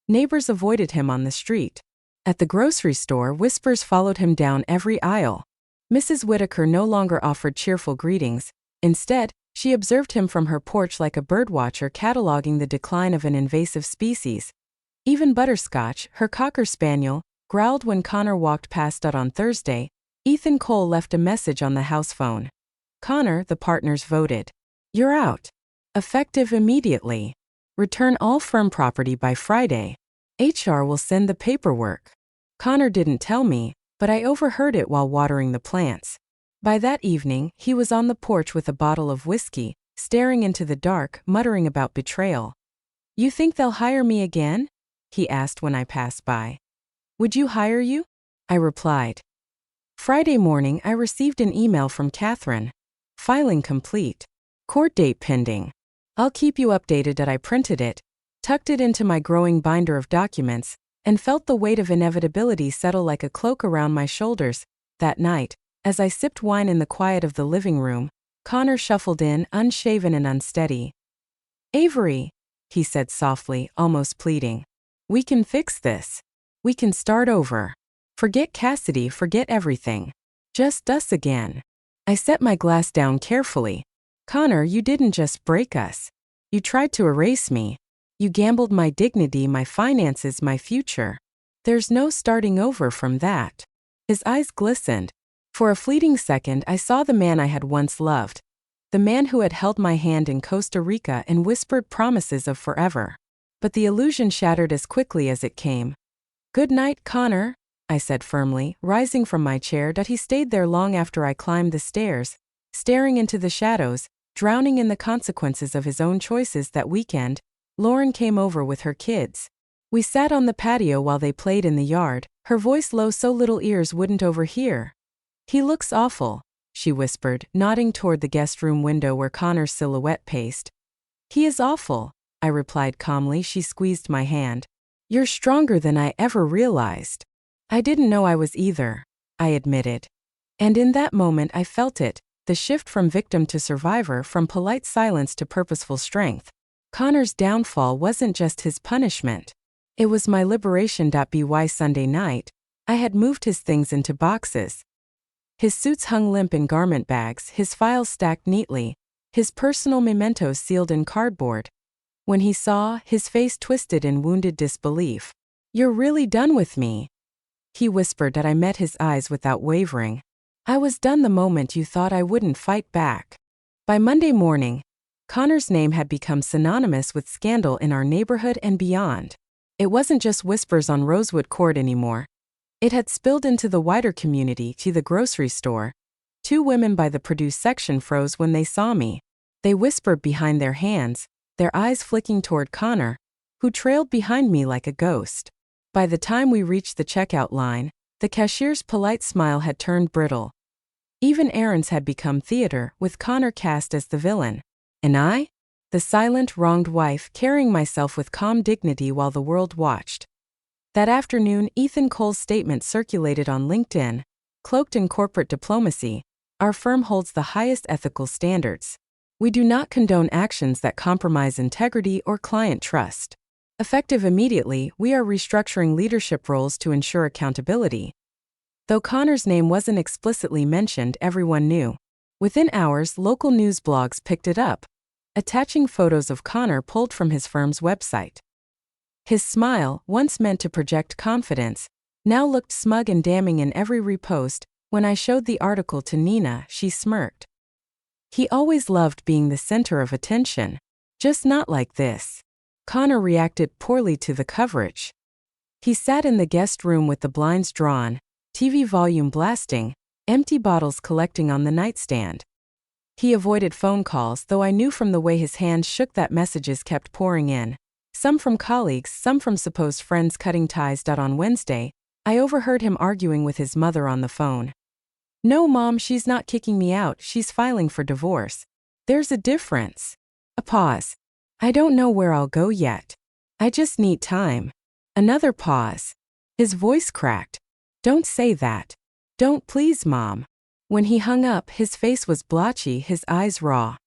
Neighbors avoided him on the street. At the grocery store, whispers followed him down every aisle. Mrs. Whitaker no longer offered cheerful greetings. Instead, she observed him from her porch like a birdwatcher cataloging the decline of an invasive species. Even Butterscotch, her cocker spaniel, growled when Connor walked past out on Thursday. Ethan Cole left a message on the house phone. Connor, the partners voted. You're out. Effective immediately. Return all firm property by Friday. HR will send the paperwork. Connor didn't tell me, but I overheard it while watering the plants. By that evening, he was on the porch with a bottle of whiskey, staring into the dark, muttering about betrayal. You think they'll hire me again? He asked when I passed by. Would you hire you? I replied. Friday morning, I received an email from Catherine. Filing complete. Court date pending. I'll keep you updated. I printed it, tucked it into my growing binder of documents, and felt the weight of inevitability settle like a cloak around my shoulders. That night, as I sipped wine in the quiet of the living room, Connor shuffled in, unshaven and unsteady. Avery, he said softly, almost pleading. We can fix this. We can start over. Forget Cassidy, forget everything. Just us again. I set my glass down carefully. Connor, you didn't just break us. You tried to erase me. You gambled my dignity, my finances, my future. There's no starting over from that. His eyes glistened. For a fleeting second, I saw the man I had once loved. The man who had held my hand in Costa Rica and whispered promises of forever. But the illusion shattered as quickly as it came. Good night, Connor, I said firmly, rising from my chair. That he stayed there long after I climbed the stairs, staring into the shadows, drowning in the consequences of his own choices. That weekend, Lauren came over with her kids. We sat on the patio while they played in the yard, her voice low so little ears wouldn't overhear. He looks awful, she whispered, nodding toward the guest room window where Connor's silhouette paced. He is awful, I replied calmly. She squeezed my hand. You're stronger than I ever realized. I didn't know I was either, I admitted. And in that moment I felt it, the shift from victim to survivor, from polite silence to purposeful strength. Connor's downfall wasn't just his punishment. It was my liberation. By Sunday night, I had moved his things into boxes. His suits hung limp in garment bags, his files stacked neatly, his personal mementos sealed in cardboard. When he saw, his face twisted in wounded disbelief. You're really done with me? He whispered. That I met his eyes without wavering. I was done the moment you thought I wouldn't fight back. By Monday morning, Connor's name had become synonymous with scandal in our neighborhood and beyond. It wasn't just whispers on Rosewood Court anymore. It had spilled into the wider community, to the grocery store. 2 women by the produce section froze when they saw me. They whispered behind their hands, their eyes flicking toward Connor, who trailed behind me like a ghost. By the time we reached the checkout line, the cashier's polite smile had turned brittle. Even errands had become theater, with Connor cast as the villain. And I? The silent, wronged wife, carrying myself with calm dignity while the world watched. That afternoon, Ethan Cole's statement circulated on LinkedIn. Cloaked in corporate diplomacy, our firm holds the highest ethical standards. We do not condone actions that compromise integrity or client trust. Effective immediately, we are restructuring leadership roles to ensure accountability. Though Connor's name wasn't explicitly mentioned, everyone knew. Within hours, local news blogs picked it up, attaching photos of Connor pulled from his firm's website. His smile, once meant to project confidence, now looked smug and damning in every repost. When I showed the article to Nina, she smirked. He always loved being the center of attention. Just not like this. Connor reacted poorly to the coverage. He sat in the guest room with the blinds drawn, TV volume blasting, empty bottles collecting on the nightstand. He avoided phone calls, though I knew from the way his hands shook that messages kept pouring in. Some from colleagues, some from supposed friends cutting ties. On Wednesday, I overheard him arguing with his mother on the phone. "No, Mom, she's not kicking me out, she's filing for divorce. There's a difference." A pause. "I don't know where I'll go yet. I just need time." Another pause. His voice cracked. "Don't say that. Don't, please, Mom." When he hung up, his face was blotchy, his eyes raw.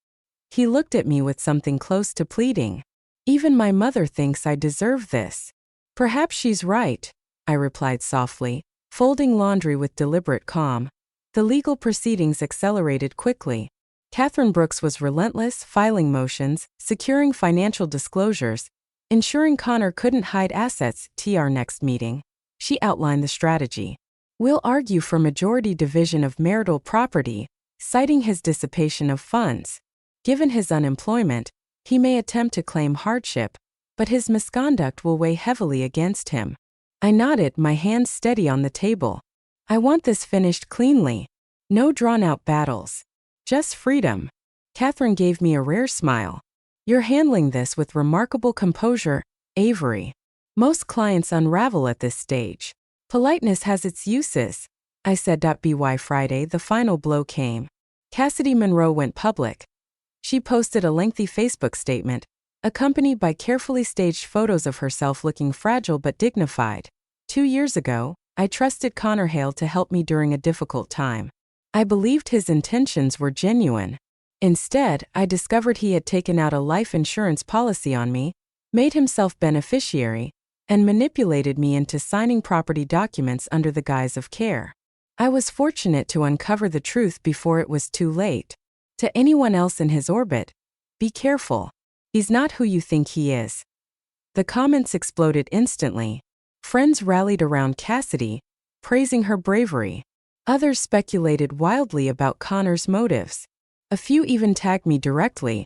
He looked at me with something close to pleading. "Even my mother thinks I deserve this." "Perhaps she's right," I replied softly, folding laundry with deliberate calm. The legal proceedings accelerated quickly. Catherine Brooks was relentless, filing motions, securing financial disclosures, ensuring Connor couldn't hide assets. Our next meeting, she outlined the strategy. "We'll argue for majority division of marital property, citing his dissipation of funds. Given his unemployment, he may attempt to claim hardship, but his misconduct will weigh heavily against him." I nodded, my hands steady on the table. "I want this finished cleanly. No drawn-out battles. Just freedom." Catherine gave me a rare smile. "You're handling this with remarkable composure, Avery. Most clients unravel at this stage. Politeness has its uses," I said. By Friday, the final blow came. Cassidy Monroe went public. She posted a lengthy Facebook statement, accompanied by carefully staged photos of herself looking fragile but dignified. 2 years ago, I trusted Connor Hale to help me during a difficult time. I believed his intentions were genuine. Instead, I discovered he had taken out a life insurance policy on me, made himself beneficiary, and manipulated me into signing property documents under the guise of care. I was fortunate to uncover the truth before it was too late. To anyone else in his orbit, be careful. He's not who you think he is. The comments exploded instantly. Friends rallied around Cassidy, praising her bravery. Others speculated wildly about Connor's motives. A few even tagged me directly,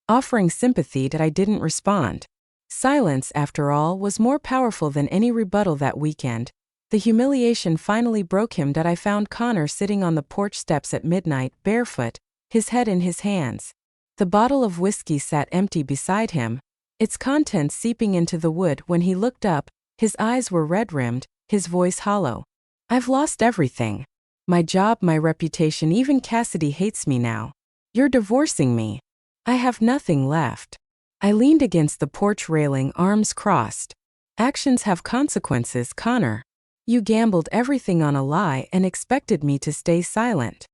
offering sympathy that I didn't respond. Silence, after all, was more powerful than any rebuttal that weekend. The humiliation finally broke him that I found Connor sitting on the porch steps at midnight, barefoot, his head in his hands. The bottle of whiskey sat empty beside him, its contents seeping into the wood. When he looked up, his eyes were red-rimmed, his voice hollow. "I've lost everything. My job, my reputation, even Cassidy hates me now. You're divorcing me. I have nothing left." I leaned against the porch railing, arms crossed. "Actions have consequences, Connor. You gambled everything on a lie and expected me to stay silent."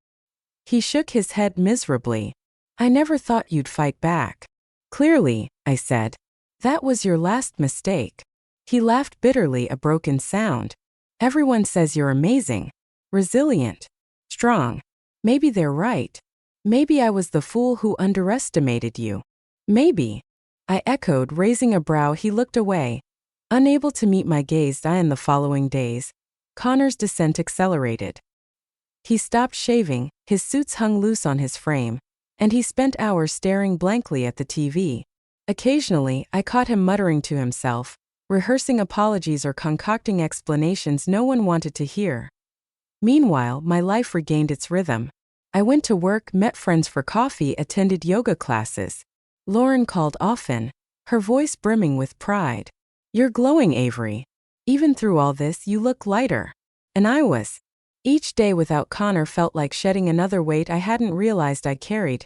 He shook his head miserably. "I never thought you'd fight back." "Clearly," I said. "That was your last mistake." He laughed bitterly, a broken sound. "Everyone says you're amazing, resilient, strong. Maybe they're right. Maybe I was the fool who underestimated you. Maybe." I echoed, raising a brow. He looked away, unable to meet my gaze. In the following days, Connor's descent accelerated. He stopped shaving, his suits hung loose on his frame, and he spent hours staring blankly at the TV. Occasionally, I caught him muttering to himself, rehearsing apologies or concocting explanations no one wanted to hear. Meanwhile, my life regained its rhythm. I went to work, met friends for coffee, attended yoga classes. Lauren called often, her voice brimming with pride. "You're glowing, Avery. Even through all this, you look lighter." And I was. Each day without Connor felt like shedding another weight I hadn't realized I carried.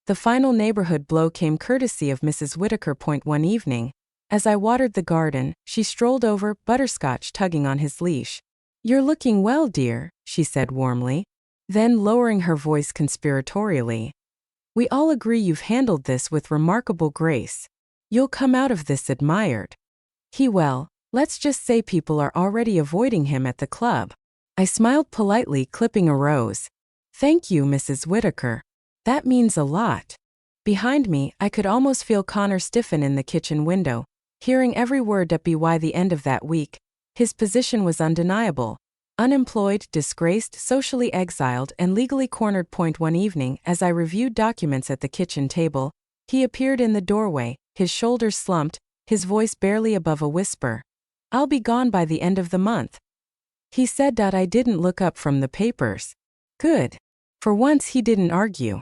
The final neighborhood blow came courtesy of Mrs. Whitaker. One evening, as I watered the garden, she strolled over, butterscotch tugging on his leash. "You're looking well, dear," she said warmly. Then, lowering her voice conspiratorially, "We all agree you've handled this with remarkable grace. You'll come out of this admired." Well, let's just say people are already avoiding him at the club. I smiled politely, clipping a rose. "Thank you, Mrs. Whitaker." That means a lot. Behind me, I could almost feel Connor stiffen in the kitchen window, hearing every word that by the end of that week. His position was undeniable. Unemployed, disgraced, socially exiled, and legally cornered. One evening, as I reviewed documents at the kitchen table, he appeared in the doorway, his shoulders slumped, his voice barely above a whisper. "I'll be gone by the end of the month," he said. I didn't look up from the papers. Good. For once he didn't argue.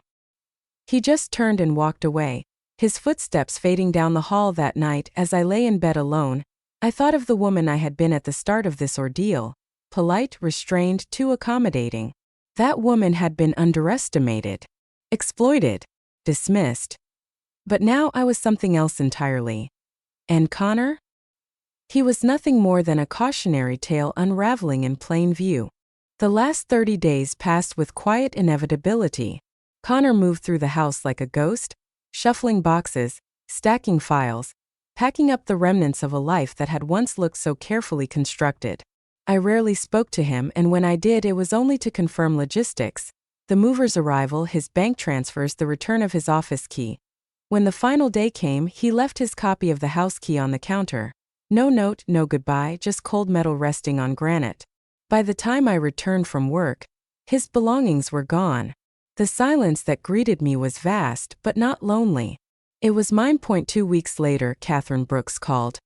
He just turned and walked away, his footsteps fading down the hall. That night, as I lay in bed alone, I thought of the woman I had been at the start of this ordeal. Polite, restrained, too accommodating. That woman had been underestimated, exploited, dismissed. But now I was something else entirely. And Connor? He was nothing more than a cautionary tale unraveling in plain view. The last 30 days passed with quiet inevitability. Connor moved through the house like a ghost, shuffling boxes, stacking files, packing up the remnants of a life that had once looked so carefully constructed. I rarely spoke to him, and when I did, it was only to confirm logistics: the mover's arrival, his bank transfers, the return of his office key. When the final day came, he left his copy of the house key on the counter. No note, no goodbye, just cold metal resting on granite. By the time I returned from work, his belongings were gone. The silence that greeted me was vast, but not lonely. It was mine. 2 weeks later, Catherine Brooks called.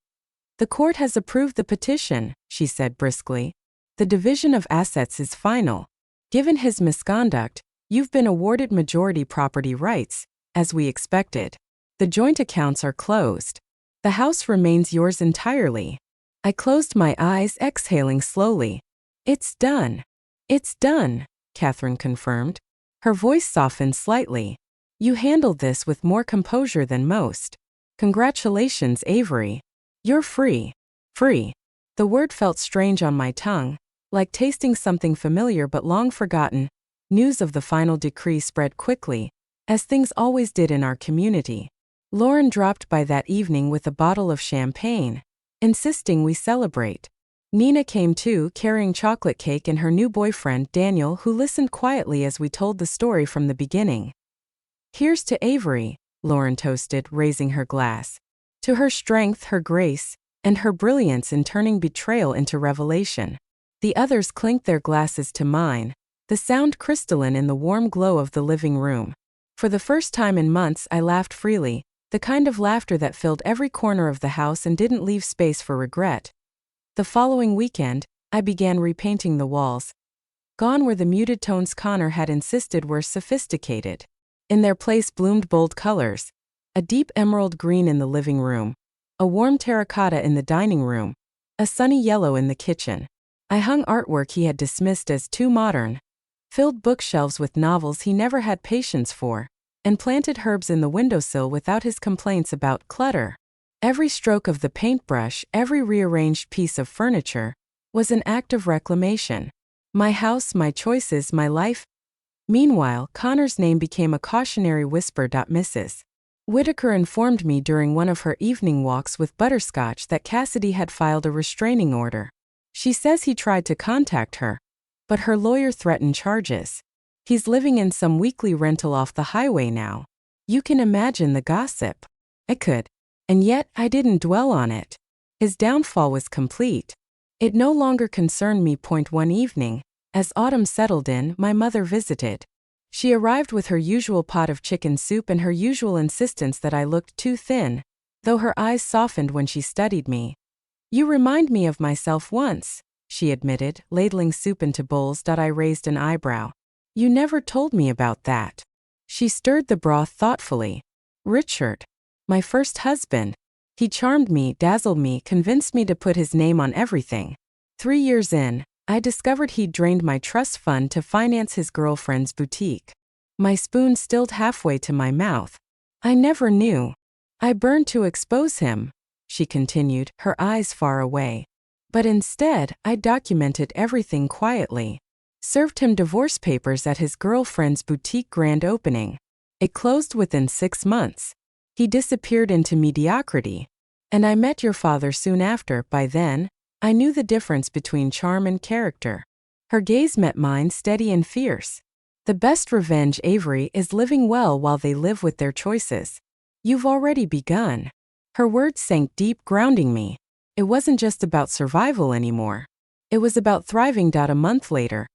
"The court has approved the petition," she said briskly. "The division of assets is final. Given his misconduct, you've been awarded majority property rights, as we expected. The joint accounts are closed. The house remains yours entirely." I closed my eyes, exhaling slowly. "It's done. It's done," Catherine confirmed. Her voice softened slightly. "You handled this with more composure than most. Congratulations, Avery. You're free." Free. The word felt strange on my tongue, like tasting something familiar but long forgotten. News of the final decree spread quickly, as things always did in our community. Lauren dropped by that evening with a bottle of champagne, insisting we celebrate. Nina came too, carrying chocolate cake, and her new boyfriend, Daniel, who listened quietly as we told the story from the beginning. "Here's to Avery," Lauren toasted, raising her glass. "To her strength, her grace, and her brilliance in turning betrayal into revelation." The others clinked their glasses to mine, the sound crystalline in the warm glow of the living room. For the first time in months, I laughed freely, the kind of laughter that filled every corner of the house and didn't leave space for regret. The following weekend, I began repainting the walls. Gone were the muted tones Connor had insisted were sophisticated. In their place bloomed bold colors: a deep emerald green in the living room, a warm terracotta in the dining room, a sunny yellow in the kitchen. I hung artwork he had dismissed as too modern, filled bookshelves with novels he never had patience for, and planted herbs in the windowsill without his complaints about clutter. Every stroke of the paintbrush, every rearranged piece of furniture, was an act of reclamation. My house, my choices, my life. Meanwhile, Connor's name became a cautionary whisper. Mrs. Whitaker informed me during one of her evening walks with Butterscotch that Cassidy had filed a restraining order. She says he tried to contact her, but her lawyer threatened charges. He's living in some weekly rental off the highway now. You can imagine the gossip. I could. And yet, I didn't dwell on it. His downfall was complete. It no longer concerned me. One evening, as autumn settled in, my mother visited. She arrived with her usual pot of chicken soup and her usual insistence that I looked too thin, though her eyes softened when she studied me. "You remind me of myself once," she admitted, ladling soup into bowls. I raised an eyebrow. "You never told me about that." She stirred the broth thoughtfully. "Richard. My first husband. He charmed me, dazzled me, convinced me to put his name on everything. 3 years in, I discovered he'd drained my trust fund to finance his girlfriend's boutique. My spoon stilled halfway to my mouth. I never knew. I burned to expose him," she continued, her eyes far away. "But instead, I documented everything quietly. Served him divorce papers at his girlfriend's boutique grand opening. It closed within 6 months. He disappeared into mediocrity. And I met your father soon after. By then, I knew the difference between charm and character." Her gaze met mine, steady and fierce. The best revenge, Avery, is living well while they live with their choices. You've already begun. Her words sank deep, grounding me. It wasn't just about survival anymore. It was about thriving. A month later,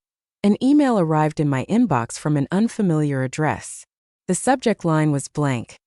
an email arrived in my inbox from an unfamiliar address. The subject line was blank.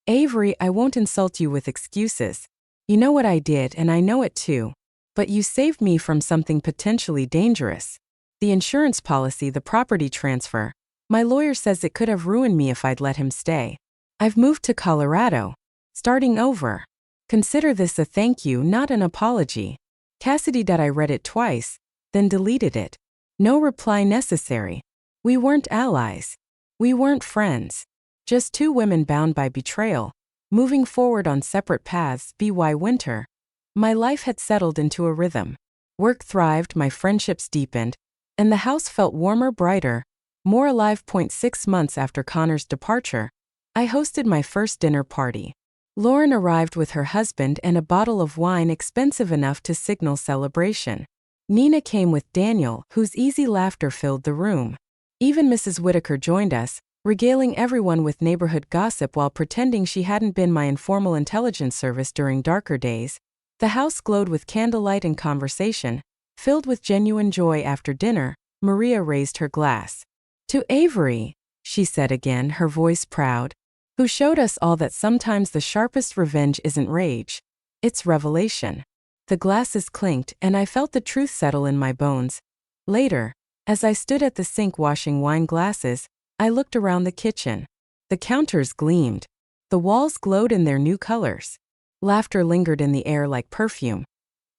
Avery, I won't insult you with excuses. You know what I did, and I know it too. But you saved me from something potentially dangerous. The insurance policy, the property transfer. My lawyer says it could have ruined me if I'd let him stay. I've moved to Colorado. Starting over. Consider this a thank you, not an apology. Cassidy. I read it twice, then deleted it. No reply necessary. We weren't allies. We weren't friends. Just two women bound by betrayal, moving forward on separate paths. By winter, my life had settled into a rhythm. Work thrived, my friendships deepened, and the house felt warmer, brighter, more alive. 6 months after Connor's departure, I hosted my first dinner party. Lauren arrived with her husband and a bottle of wine expensive enough to signal celebration. Nina came with Daniel, whose easy laughter filled the room. Even Mrs. Whitaker joined us, regaling everyone with neighborhood gossip while pretending she hadn't been my informal intelligence service during darker days. The house glowed with candlelight and conversation, filled with genuine joy. After dinner, Maria raised her glass. To Avery, she said again, her voice proud, who showed us all that sometimes the sharpest revenge isn't rage, it's revelation. The glasses clinked, and I felt the truth settle in my bones. Later, as I stood at the sink washing wine glasses, I looked around the kitchen. The counters gleamed. The walls glowed in their new colors. Laughter lingered in the air like perfume.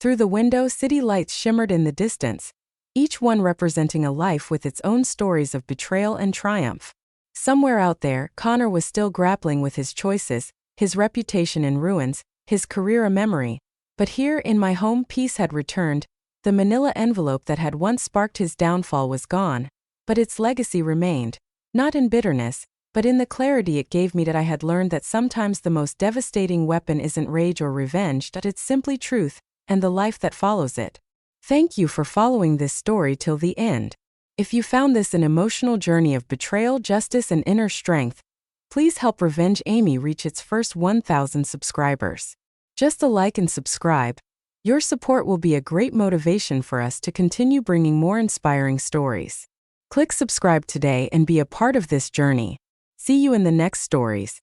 Through the window, city lights shimmered in the distance, each one representing a life with its own stories of betrayal and triumph. Somewhere out there, Connor was still grappling with his choices, his reputation in ruins, his career a memory. But here, in my home, peace had returned. The manila envelope that had once sparked his downfall was gone, but its legacy remained. Not in bitterness, but in the clarity it gave me that I had learned that sometimes the most devastating weapon isn't rage or revenge, that it's simply truth, and the life that follows it. Thank you for following this story till the end. If you found this an emotional journey of betrayal, justice, and inner strength, please help RevengeAmy reach its first 1,000 subscribers. Just a like and subscribe. Your support will be a great motivation for us to continue bringing more inspiring stories. Click subscribe today and be a part of this journey. See you in the next stories.